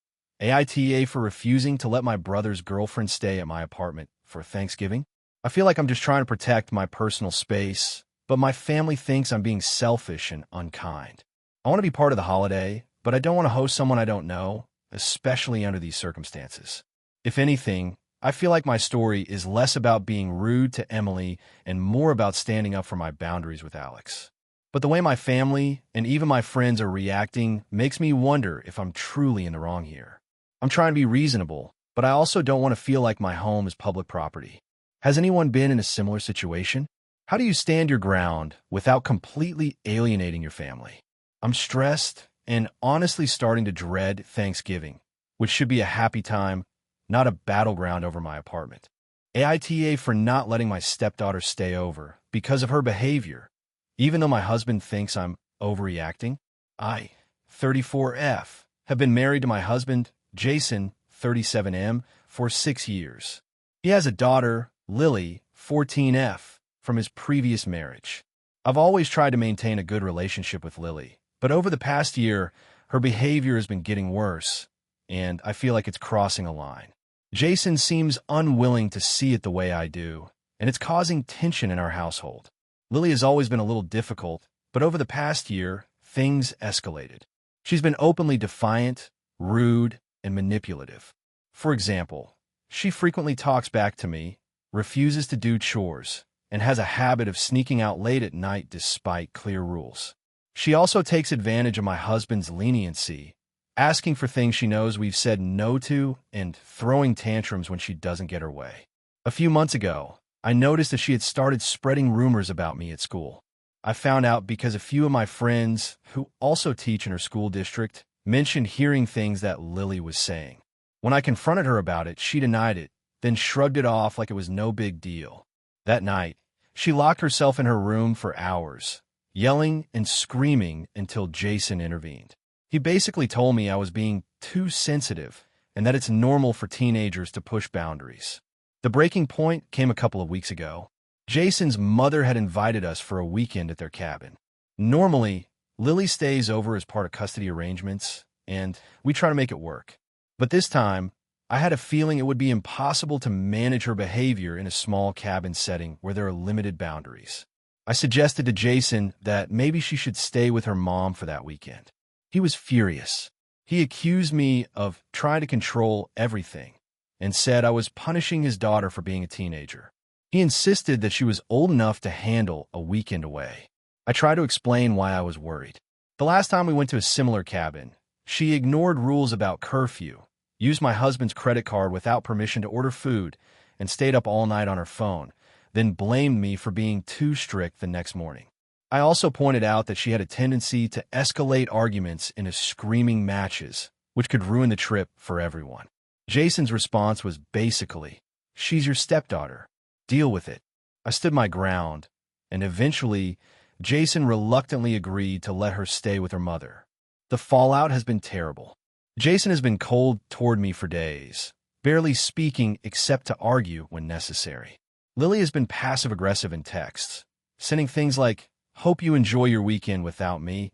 AITA for refusing to let my brother's girlfriend stay at my apartment for Thanksgiving. I feel like I'm just trying to protect my personal space, but my family thinks I'm being selfish and unkind. I want to be part of the holiday, but I don't want to host someone I don't know, especially under these circumstances. If anything, I feel like my story is less about being rude to Emily and more about standing up for my boundaries with Alex. But the way my family and even my friends are reacting makes me wonder if I'm truly in the wrong here. I'm trying to be reasonable, but I also don't want to feel like my home is public property. Has anyone been in a similar situation? How do you stand your ground without completely alienating your family? I'm stressed and honestly starting to dread Thanksgiving, which should be a happy time, not a battleground over my apartment. AITA for not letting my stepdaughter stay over because of her behavior. Even though my husband thinks I'm overreacting, I, 34F, have been married to my husband, Jason, 37M, for 6 years. He has a daughter, Lily, 14F, from his previous marriage. I've always tried to maintain a good relationship with Lily, but over the past year, her behavior has been getting worse, and I feel like it's crossing a line. Jason seems unwilling to see it the way I do, and it's causing tension in our household. Lily has always been a little difficult, but over the past year, things escalated. She's been openly defiant, rude, and manipulative. For example, she frequently talks back to me, refuses to do chores, and has a habit of sneaking out late at night despite clear rules. She also takes advantage of my husband's leniency, asking for things she knows we've said no to and throwing tantrums when she doesn't get her way. A few months ago, I noticed that she had started spreading rumors about me at school. I found out because a few of my friends, who also teach in her school district, mentioned hearing things that Lily was saying. When I confronted her about it, she denied it, then shrugged it off like it was no big deal. That night, she locked herself in her room for hours, yelling and screaming until Jason intervened. He basically told me I was being too sensitive and that it's normal for teenagers to push boundaries. The breaking point came a couple of weeks ago. Jason's mother had invited us for a weekend at their cabin. Normally, Lily stays over as part of custody arrangements, and we try to make it work. But this time, I had a feeling it would be impossible to manage her behavior in a small cabin setting where there are limited boundaries. I suggested to Jason that maybe she should stay with her mom for that weekend. He was furious. He accused me of trying to control everything and said I was punishing his daughter for being a teenager. He insisted that she was old enough to handle a weekend away. I tried to explain why I was worried. The last time we went to a similar cabin, she ignored rules about curfew, used my husband's credit card without permission to order food, and stayed up all night on her phone, then blamed me for being too strict the next morning. I also pointed out that she had a tendency to escalate arguments into screaming matches, which could ruin the trip for everyone. Jason's response was basically, "She's your stepdaughter. Deal with it." I stood my ground, and eventually, Jason reluctantly agreed to let her stay with her mother. The fallout has been terrible. Jason has been cold toward me for days, barely speaking except to argue when necessary. Lily has been passive-aggressive in texts, sending things like, "Hope you enjoy your weekend without me,"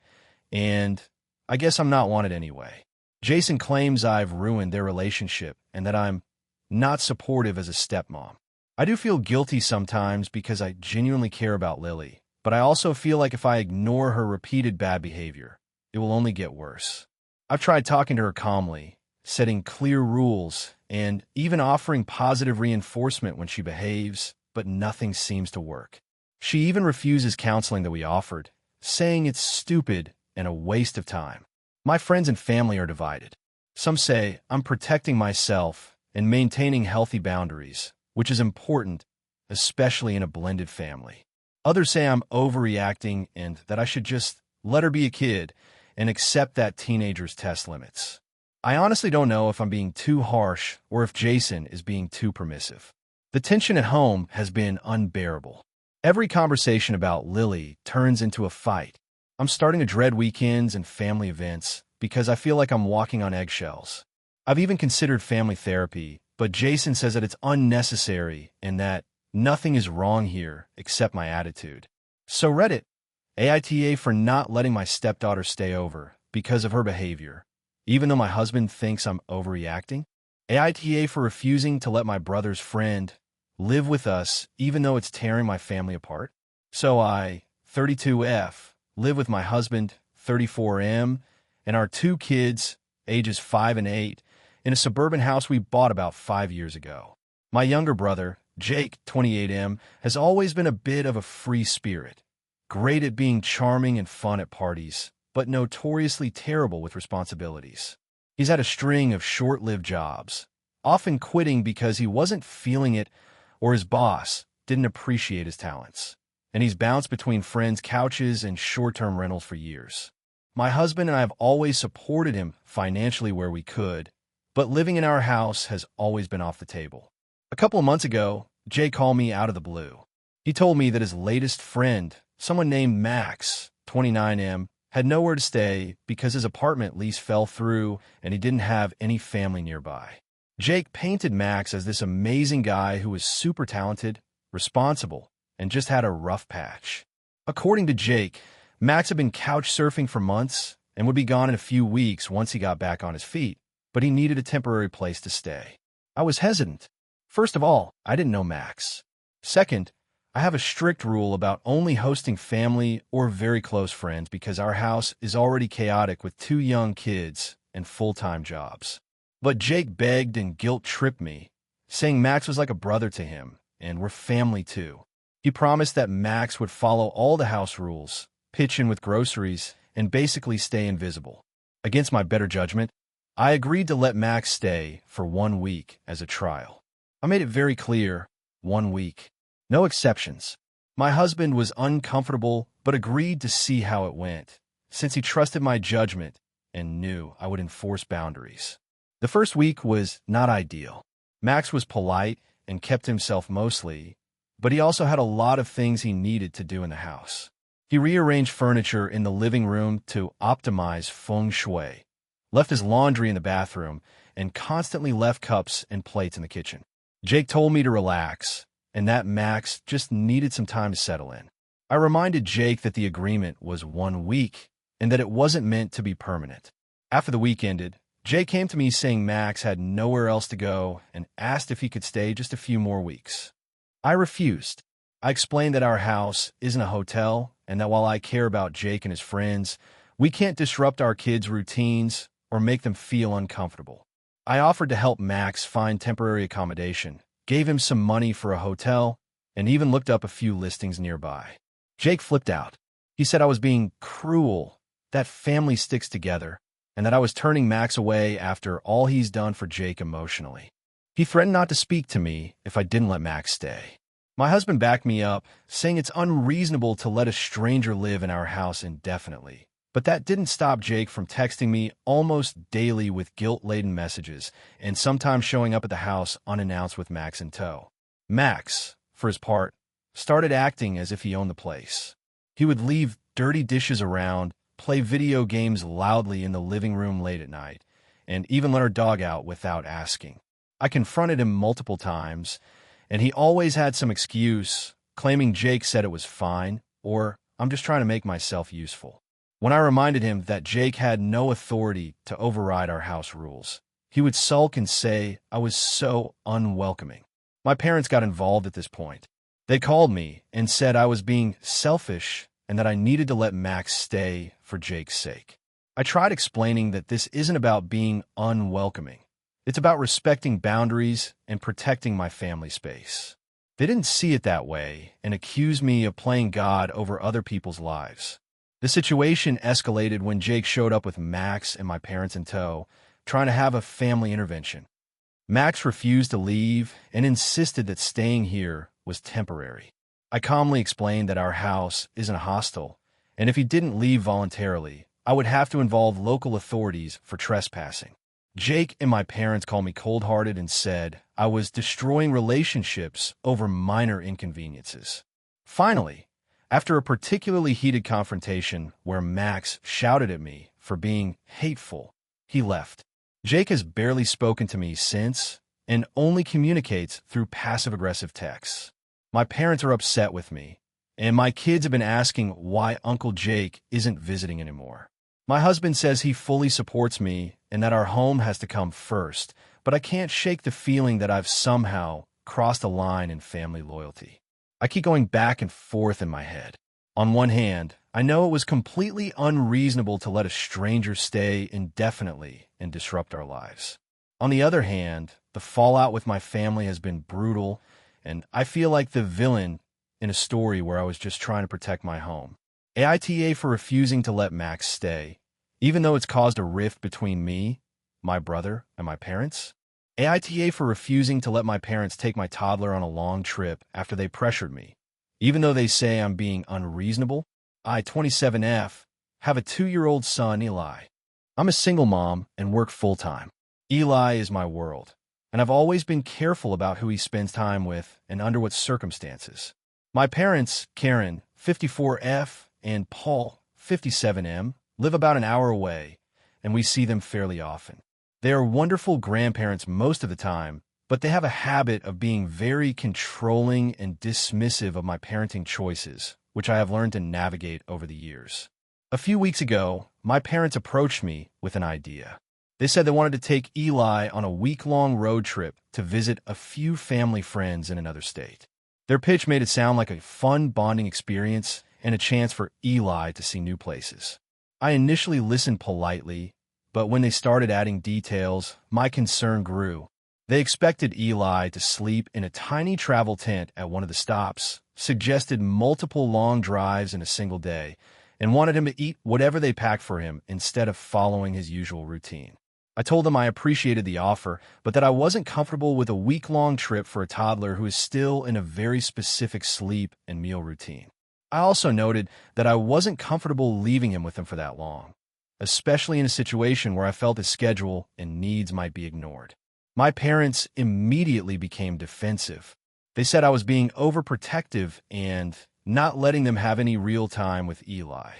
and "I guess I'm not wanted anyway." Jason claims I've ruined their relationship and that I'm not supportive as a stepmom. I do feel guilty sometimes because I genuinely care about Lily, but I also feel like if I ignore her repeated bad behavior, it will only get worse. I've tried talking to her calmly, setting clear rules, and even offering positive reinforcement when she behaves, but nothing seems to work. She even refuses counseling that we offered, saying it's stupid and a waste of time. My friends and family are divided. Some say I'm protecting myself and maintaining healthy boundaries, which is important, especially in a blended family. Others say I'm overreacting and that I should just let her be a kid and accept that teenagers test limits. I honestly don't know if I'm being too harsh or if Jason is being too permissive. The tension at home has been unbearable. Every conversation about Lily turns into a fight. I'm starting to dread weekends and family events because I feel like I'm walking on eggshells. I've even considered family therapy, but Jason says that it's unnecessary and that nothing is wrong here except my attitude. So Reddit, AITA for not letting my stepdaughter stay over because of her behavior, even though my husband thinks I'm overreacting. AITA for refusing to let my brother's friend live with us even though it's tearing my family apart. So I, 32F, live with my husband, 34M, and our two kids, ages 5 and 8, in a suburban house we bought about 5 years ago. My younger brother, Jake, 28M, has always been a bit of a free spirit, great at being charming and fun at parties, but notoriously terrible with responsibilities. He's had a string of short-lived jobs, often quitting because he wasn't feeling it or his boss didn't appreciate his talents. And he's bounced between friends' couches and short-term rentals for years. My husband and I have always supported him financially where we could, but living in our house has always been off the table. A couple of months ago, Jay called me out of the blue. He told me that his latest friend, someone named Max, 29M, had nowhere to stay because his apartment lease fell through and he didn't have any family nearby. Jake painted Max as this amazing guy who was super talented, responsible, and just had a rough patch. According to Jake, Max had been couch surfing for months and would be gone in a few weeks once he got back on his feet, but he needed a temporary place to stay. I was hesitant. First of all, I didn't know Max. Second, I have a strict rule about only hosting family or very close friends because our house is already chaotic with 2 young kids and full-time jobs. But Jake begged and guilt-tripped me, saying Max was like a brother to him, and we're family too. He promised that Max would follow all the house rules, pitch in with groceries, and basically stay invisible. Against my better judgment, I agreed to let Max stay for 1 week as a trial. I made it very clear, 1 week. No exceptions. My husband was uncomfortable but agreed to see how it went, since he trusted my judgment and knew I would enforce boundaries. The first week was not ideal. Max was polite and kept himself mostly, but he also had a lot of things he needed to do in the house. He rearranged furniture in the living room to optimize feng shui, left his laundry in the bathroom, and constantly left cups and plates in the kitchen. Jake told me to relax, and that Max just needed some time to settle in. I reminded Jake that the agreement was 1 week and that it wasn't meant to be permanent. After the week ended, Jake came to me saying Max had nowhere else to go and asked if he could stay just a few more weeks. I refused. I explained that our house isn't a hotel and that while I care about Jake and his friends, we can't disrupt our kids' routines or make them feel uncomfortable. I offered to help Max find temporary accommodation, gave him some money for a hotel, and even looked up a few listings nearby. Jake flipped out. He said I was being cruel, that family sticks together, and that I was turning Max away after all he's done for Jake emotionally. He threatened not to speak to me if I didn't let Max stay. My husband backed me up, saying it's unreasonable to let a stranger live in our house indefinitely. But that didn't stop Jake from texting me almost daily with guilt-laden messages and sometimes showing up at the house unannounced with Max in tow. Max, for his part, started acting as if he owned the place. He would leave dirty dishes around, play video games loudly in the living room late at night, and even let our dog out without asking. I confronted him multiple times, and he always had some excuse, claiming Jake said it was fine, or I'm just trying to make myself useful. When I reminded him that Jake had no authority to override our house rules, he would sulk and say I was so unwelcoming. My parents got involved at this point. They called me and said I was being selfish and that I needed to let Max stay for Jake's sake. I tried explaining that this isn't about being unwelcoming. It's about respecting boundaries and protecting my family space. They didn't see it that way and accused me of playing God over other people's lives. The situation escalated when Jake showed up with Max and my parents in tow, trying to have a family intervention. Max refused to leave and insisted that staying here was temporary. I calmly explained that our house isn't a hostel, and if he didn't leave voluntarily, I would have to involve local authorities for trespassing. Jake and my parents called me cold-hearted and said I was destroying relationships over minor inconveniences. Finally, after a particularly heated confrontation where Max shouted at me for being hateful, he left. Jake has barely spoken to me since and only communicates through passive-aggressive texts. My parents are upset with me, and my kids have been asking why Uncle Jake isn't visiting anymore. My husband says he fully supports me and that our home has to come first, but I can't shake the feeling that I've somehow crossed a line in family loyalty. I keep going back and forth in my head. On one hand, I know it was completely unreasonable to let a stranger stay indefinitely and disrupt our lives. On the other hand, the fallout with my family has been brutal, and I feel like the villain in a story where I was just trying to protect my home. AITA for refusing to let Max stay, even though it's caused a rift between me, my brother, and my parents. AITA for refusing to let my parents take my toddler on a long trip after they pressured me, even though they say I'm being unreasonable. I, 27F, have a 2-year-old son, Eli. I'm a single mom and work full-time. Eli is my world, and I've always been careful about who he spends time with and under what circumstances. My parents, Karen, 54F, and Paul, 57M, live about an hour away, and we see them fairly often. They are wonderful grandparents most of the time, but they have a habit of being very controlling and dismissive of my parenting choices, which I have learned to navigate over the years. A few weeks ago, my parents approached me with an idea. They said they wanted to take Eli on a week-long road trip to visit a few family friends in another state. Their pitch made it sound like a fun bonding experience and a chance for Eli to see new places. I initially listened politely, but when they started adding details, my concern grew. They expected Eli to sleep in a tiny travel tent at one of the stops, suggested multiple long drives in a single day, and wanted him to eat whatever they packed for him instead of following his usual routine. I told them I appreciated the offer, but that I wasn't comfortable with a week-long trip for a toddler who is still in a very specific sleep and meal routine. I also noted that I wasn't comfortable leaving him with him for that long, especially in a situation where I felt his schedule and needs might be ignored. My parents immediately became defensive. They said I was being overprotective and not letting them have any real time with Eli.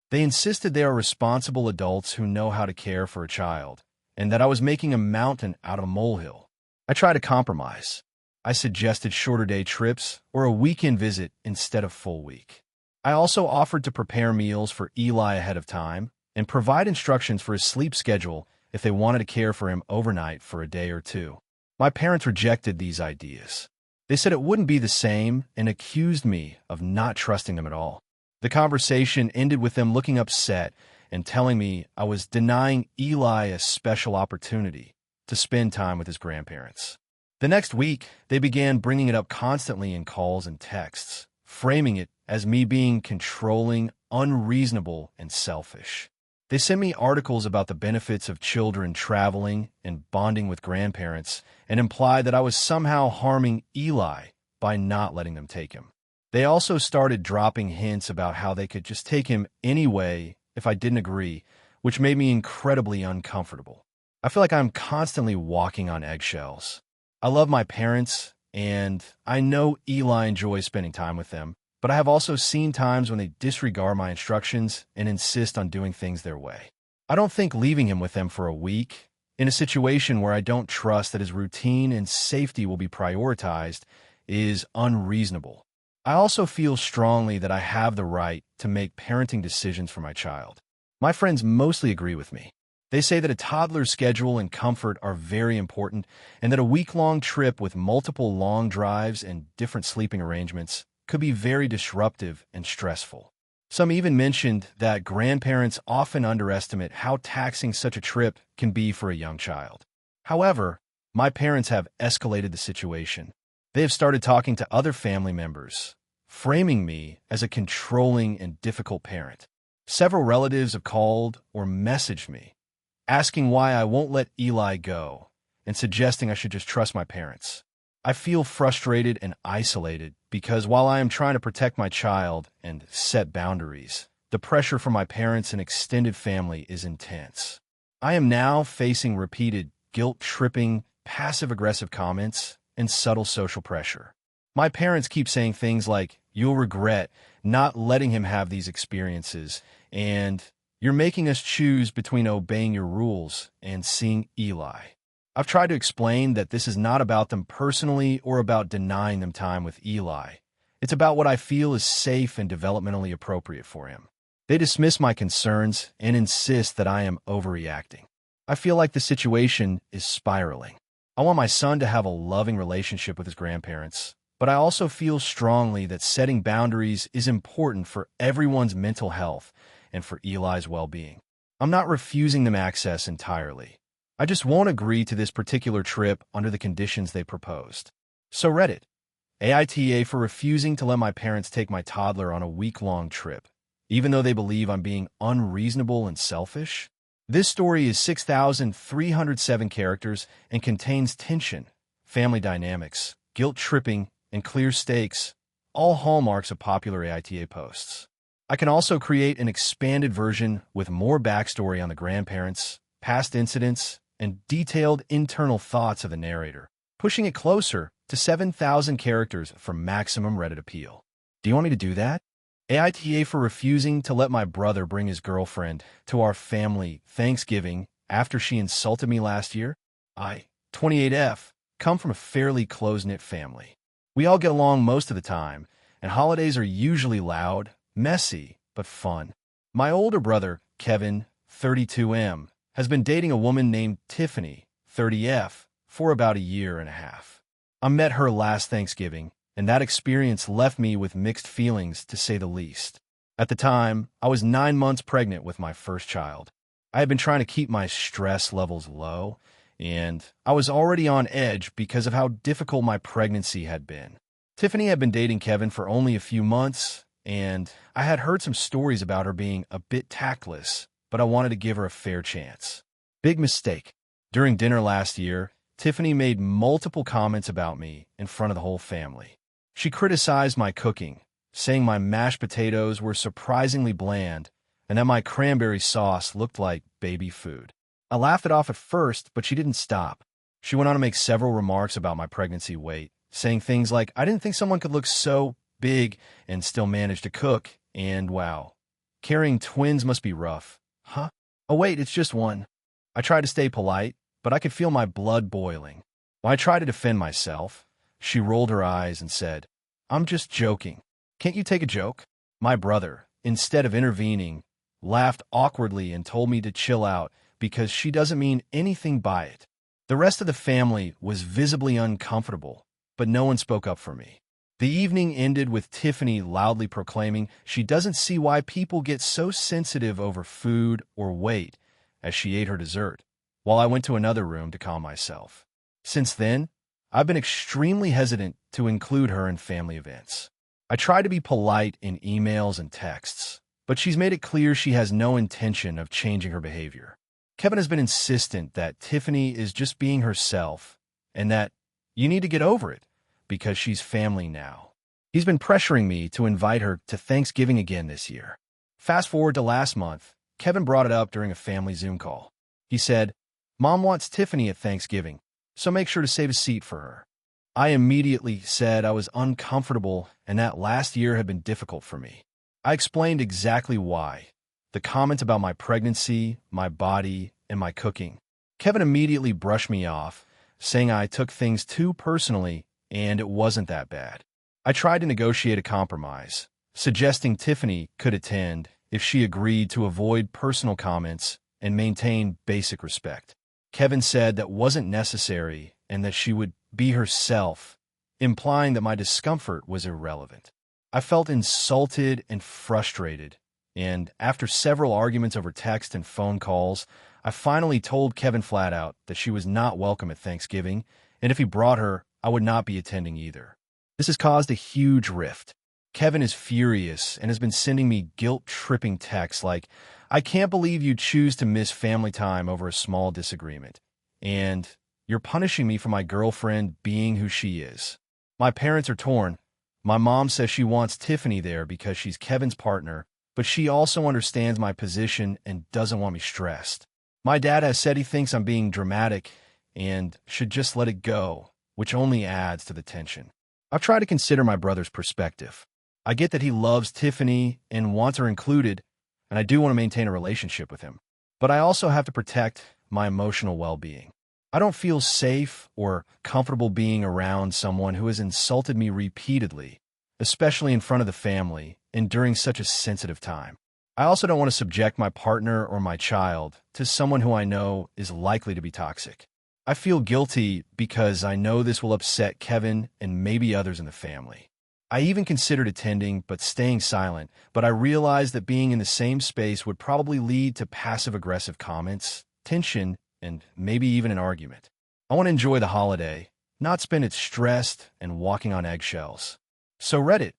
They insisted they are responsible adults who know how to care for a child, and that I was making a mountain out of a molehill. I tried to compromise. I suggested shorter day trips or a weekend visit instead of full week. I also offered to prepare meals for Eli ahead of time and provide instructions for his sleep schedule if they wanted to care for him overnight for a day or two. My parents rejected these ideas. They said it wouldn't be the same and accused me of not trusting them at all. The conversation ended with them looking upset and telling me I was denying Eli a special opportunity to spend time with his grandparents. The next week, they began bringing it up constantly in calls and texts, framing it as me being controlling, unreasonable, and selfish. They sent me articles about the benefits of children traveling and bonding with grandparents and implied that I was somehow harming Eli by not letting them take him. They also started dropping hints about how they could just take him anyway if I didn't agree, which made me incredibly uncomfortable. I feel like I'm constantly walking on eggshells. I love my parents, and I know Eli enjoys spending time with them, but I have also seen times when they disregard my instructions and insist on doing things their way. I don't think leaving him with them for a week, in a situation where I don't trust that his routine and safety will be prioritized, is unreasonable. I also feel strongly that I have the right to make parenting decisions for my child. My friends mostly agree with me. They say that a toddler's schedule and comfort are very important, and that a week-long trip with multiple long drives and different sleeping arrangements could be very disruptive and stressful. Some even mentioned that grandparents often underestimate how taxing such a trip can be for a young child. However, my parents have escalated the situation. They have started talking to other family members, framing me as a controlling and difficult parent. Several relatives have called or messaged me, asking why I won't let Eli go and suggesting I should just trust my parents. I feel frustrated and isolated because while I am trying to protect my child and set boundaries, the pressure from my parents and extended family is intense. I am now facing repeated guilt-tripping, passive-aggressive comments and subtle social pressure. My parents keep saying things like, "You'll regret not letting him have these experiences," and "You're making us choose between obeying your rules and seeing Eli." I've tried to explain that this is not about them personally or about denying them time with Eli. It's about what I feel is safe and developmentally appropriate for him. They dismiss my concerns and insist that I am overreacting. I feel like the situation is spiraling. I want my son to have a loving relationship with his grandparents, but I also feel strongly that setting boundaries is important for everyone's mental health and for Eli's well-being. I'm not refusing them access entirely. I just won't agree to this particular trip under the conditions they proposed. So Reddit, AITA for refusing to let my parents take my toddler on a week-long trip, even though they believe I'm being unreasonable and selfish. This story is 6,307 characters and contains tension, family dynamics, guilt-tripping, and clear stakes, all hallmarks of popular AITA posts. I can also create an expanded version with more backstory on the grandparents, past incidents, and detailed internal thoughts of the narrator, pushing it closer to 7,000 characters for maximum Reddit appeal. Do you want me to do that? AITA for refusing to let my brother bring his girlfriend to our family Thanksgiving after she insulted me last year. I, 28F, come from a fairly close-knit family. We all get along most of the time, and holidays are usually loud, messy, but fun. My older brother, Kevin, 32M, has been dating a woman named Tiffany, 30F, for about a year and a half. I met her last Thanksgiving, and that experience left me with mixed feelings, to say the least. At the time, I was 9 months pregnant with my first child. I had been trying to keep my stress levels low, and I was already on edge because of how difficult my pregnancy had been. Tiffany had been dating Kevin for only a few months, and I had heard some stories about her being a bit tactless, but I wanted to give her a fair chance. Big mistake. During dinner last year, Tiffany made multiple comments about me in front of the whole family. She criticized my cooking, saying my mashed potatoes were surprisingly bland and that my cranberry sauce looked like baby food. I laughed it off at first, but she didn't stop. She went on to make several remarks about my pregnancy weight, saying things like, "I didn't think someone could look so big and still manage to cook," and "Wow, carrying twins must be rough." Huh? Oh wait, it's just one. I tried to stay polite, but I could feel my blood boiling. When I tried to defend myself, she rolled her eyes and said, "I'm just joking. Can't you take a joke?" My brother, instead of intervening, laughed awkwardly and told me to chill out because she doesn't mean anything by it. The rest of the family was visibly uncomfortable, but no one spoke up for me. The evening ended with Tiffany loudly proclaiming she doesn't see why people get so sensitive over food or weight as she ate her dessert, while I went to another room to calm myself. Since then, I've been extremely hesitant to include her in family events. I try to be polite in emails and texts, but she's made it clear she has no intention of changing her behavior. Kevin has been insistent that Tiffany is just being herself and that you need to get over it because she's family now. He's been pressuring me to invite her to Thanksgiving again this year. Fast forward to last month, Kevin brought it up during a family Zoom call. He said, "Mom wants Tiffany at Thanksgiving, so make sure to save a seat for her." I immediately said I was uncomfortable and that last year had been difficult for me. I explained exactly why. The comment about my pregnancy, my body, and my cooking. Kevin immediately brushed me off, saying I took things too personally and it wasn't that bad. I tried to negotiate a compromise, suggesting Tiffany could attend if she agreed to avoid personal comments and maintain basic respect. Kevin said that wasn't necessary and that she would be herself, implying that my discomfort was irrelevant. I felt insulted and frustrated, and after several arguments over text and phone calls, I finally told Kevin flat out that she was not welcome at Thanksgiving, and if he brought her, I would not be attending either. This has caused a huge rift. Kevin is furious and has been sending me guilt-tripping texts like, "I can't believe you choose to miss family time over a small disagreement," and "You're punishing me for my girlfriend being who she is." My parents are torn. My mom says she wants Tiffany there because she's Kevin's partner, but she also understands my position and doesn't want me stressed. My dad has said he thinks I'm being dramatic and should just let it go, which only adds to the tension. I've tried to consider my brother's perspective. I get that he loves Tiffany and wants her included, and I do want to maintain a relationship with him. But I also have to protect my emotional well-being. I don't feel safe or comfortable being around someone who has insulted me repeatedly, especially in front of the family and during such a sensitive time. I also don't want to subject my partner or my child to someone who I know is likely to be toxic. I feel guilty because I know this will upset Kevin and maybe others in the family. I even considered attending but staying silent, but I realized that being in the same space would probably lead to passive-aggressive comments, tension, and maybe even an argument. I want to enjoy the holiday, not spend it stressed and walking on eggshells. So Reddit,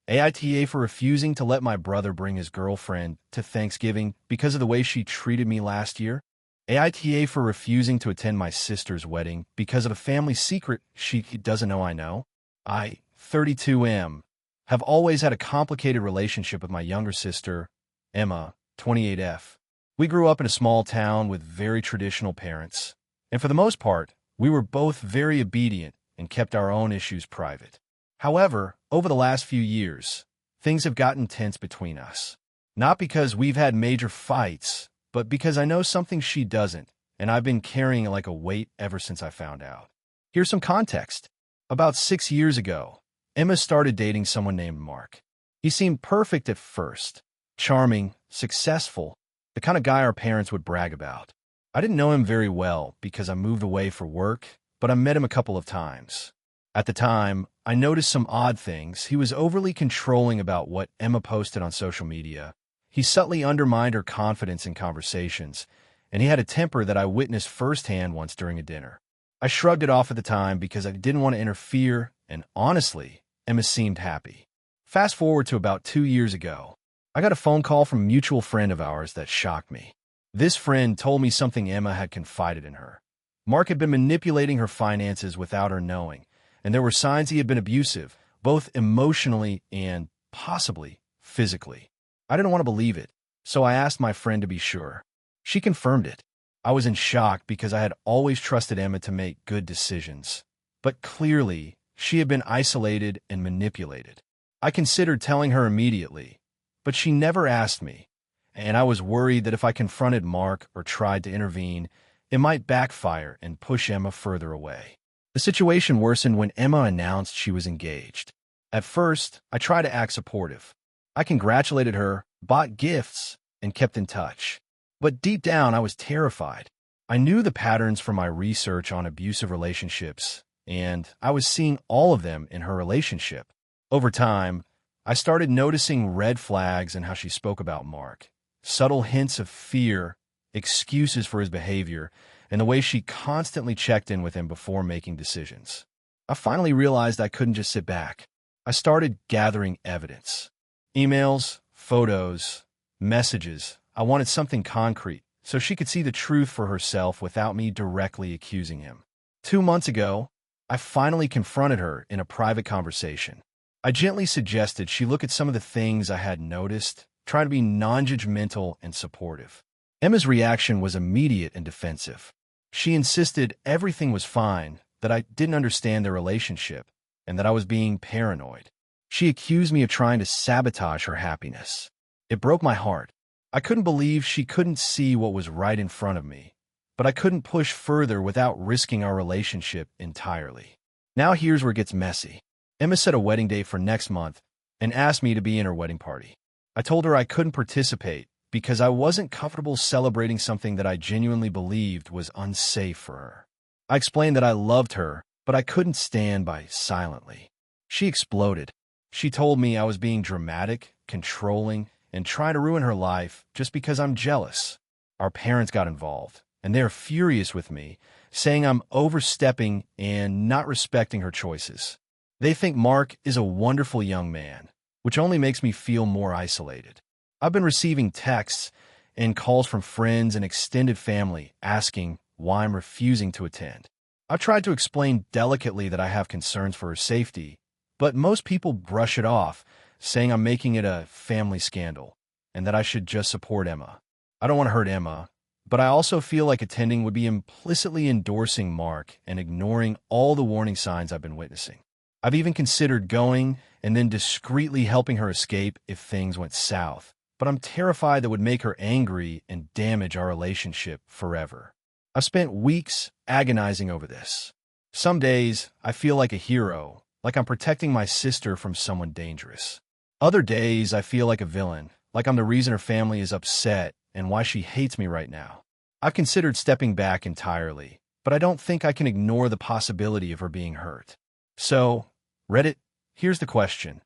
AITA for refusing to let my brother bring his girlfriend to Thanksgiving because of the way she treated me last year. AITA for refusing to attend my sister's wedding because of a family secret she doesn't know I know. I, 32M, have always had a complicated relationship with my younger sister, Emma, 28F. We grew up in a small town with very traditional parents, and for the most part, we were both very obedient and kept our own issues private. However, over the last few years, things have gotten tense between us. Not because we've had major fights, but because I know something she doesn't, and I've been carrying it like a weight ever since I found out. Here's some context. About 6 years ago, Emma started dating someone named Mark. He seemed perfect at first, charming, successful, the kind of guy our parents would brag about. I didn't know him very well because I moved away for work, but I met him a couple of times. At the time, I noticed some odd things. He was overly controlling about what Emma posted on social media. He subtly undermined her confidence in conversations, and he had a temper that I witnessed firsthand once during a dinner. I shrugged it off at the time because I didn't want to interfere, and honestly, Emma seemed happy. Fast forward to about 2 years ago. I got a phone call from a mutual friend of ours that shocked me. This friend told me something Emma had confided in her. Mark had been manipulating her finances without her knowing, and there were signs he had been abusive, both emotionally and, possibly, physically. I didn't want to believe it, so I asked my friend to be sure. She confirmed it. I was in shock because I had always trusted Emma to make good decisions. But clearly, she had been isolated and manipulated. I considered telling her immediately, but she never asked me, and I was worried that if I confronted Mark or tried to intervene, it might backfire and push Emma further away. The situation worsened when Emma announced she was engaged. At first, I tried to act supportive. I congratulated her, bought gifts, and kept in touch. But deep down, I was terrified. I knew the patterns from my research on abusive relationships, and I was seeing all of them in her relationship. Over time, I started noticing red flags in how she spoke about Mark, subtle hints of fear, excuses for his behavior, and the way she constantly checked in with him before making decisions. I finally realized I couldn't just sit back. I started gathering evidence. Emails, photos, messages. I wanted something concrete, so she could see the truth for herself without me directly accusing him. 2 months ago, I finally confronted her in a private conversation. I gently suggested she look at some of the things I had noticed, try to be non-judgmental and supportive. Emma's reaction was immediate and defensive. She insisted everything was fine, that I didn't understand their relationship, and that I was being paranoid. She accused me of trying to sabotage her happiness. It broke my heart. I couldn't believe she couldn't see what was right in front of me, but I couldn't push further without risking our relationship entirely. Now here's where it gets messy. Emma set a wedding date for next month and asked me to be in her wedding party. I told her I couldn't participate because I wasn't comfortable celebrating something that I genuinely believed was unsafe for her. I explained that I loved her, but I couldn't stand by silently. She exploded. She told me I was being dramatic, controlling, and trying to ruin her life just because I'm jealous. Our parents got involved, and they're furious with me, saying I'm overstepping and not respecting her choices. They think Mark is a wonderful young man, which only makes me feel more isolated. I've been receiving texts and calls from friends and extended family asking why I'm refusing to attend. I've tried to explain delicately that I have concerns for her safety, but most people brush it off, saying I'm making it a family scandal and that I should just support Emma. I don't want to hurt Emma, but I also feel like attending would be implicitly endorsing Mark and ignoring all the warning signs I've been witnessing. I've even considered going and then discreetly helping her escape if things went south, but I'm terrified that would make her angry and damage our relationship forever. I've spent weeks agonizing over this. Some days, I feel like a hero, like I'm protecting my sister from someone dangerous. Other days, I feel like a villain, like I'm the reason her family is upset and why she hates me right now. I've considered stepping back entirely, but I don't think I can ignore the possibility of her being hurt. So, Reddit, here's the question.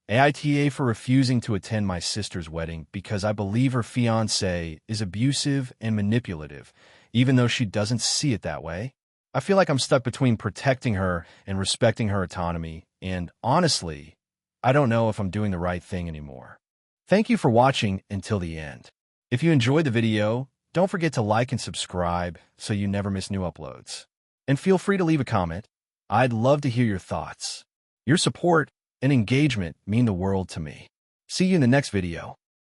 AITA for refusing to attend my sister's wedding because I believe her fiancé is abusive and manipulative, even though she doesn't see it that way. I feel like I'm stuck between protecting her and respecting her autonomy, and honestly, I don't know if I'm doing the right thing anymore. Thank you for watching until the end. If you enjoyed the video, don't forget to like and subscribe so you never miss new uploads. And feel free to leave a comment. I'd love to hear your thoughts. Your support and engagement mean the world to me. See you in the next video.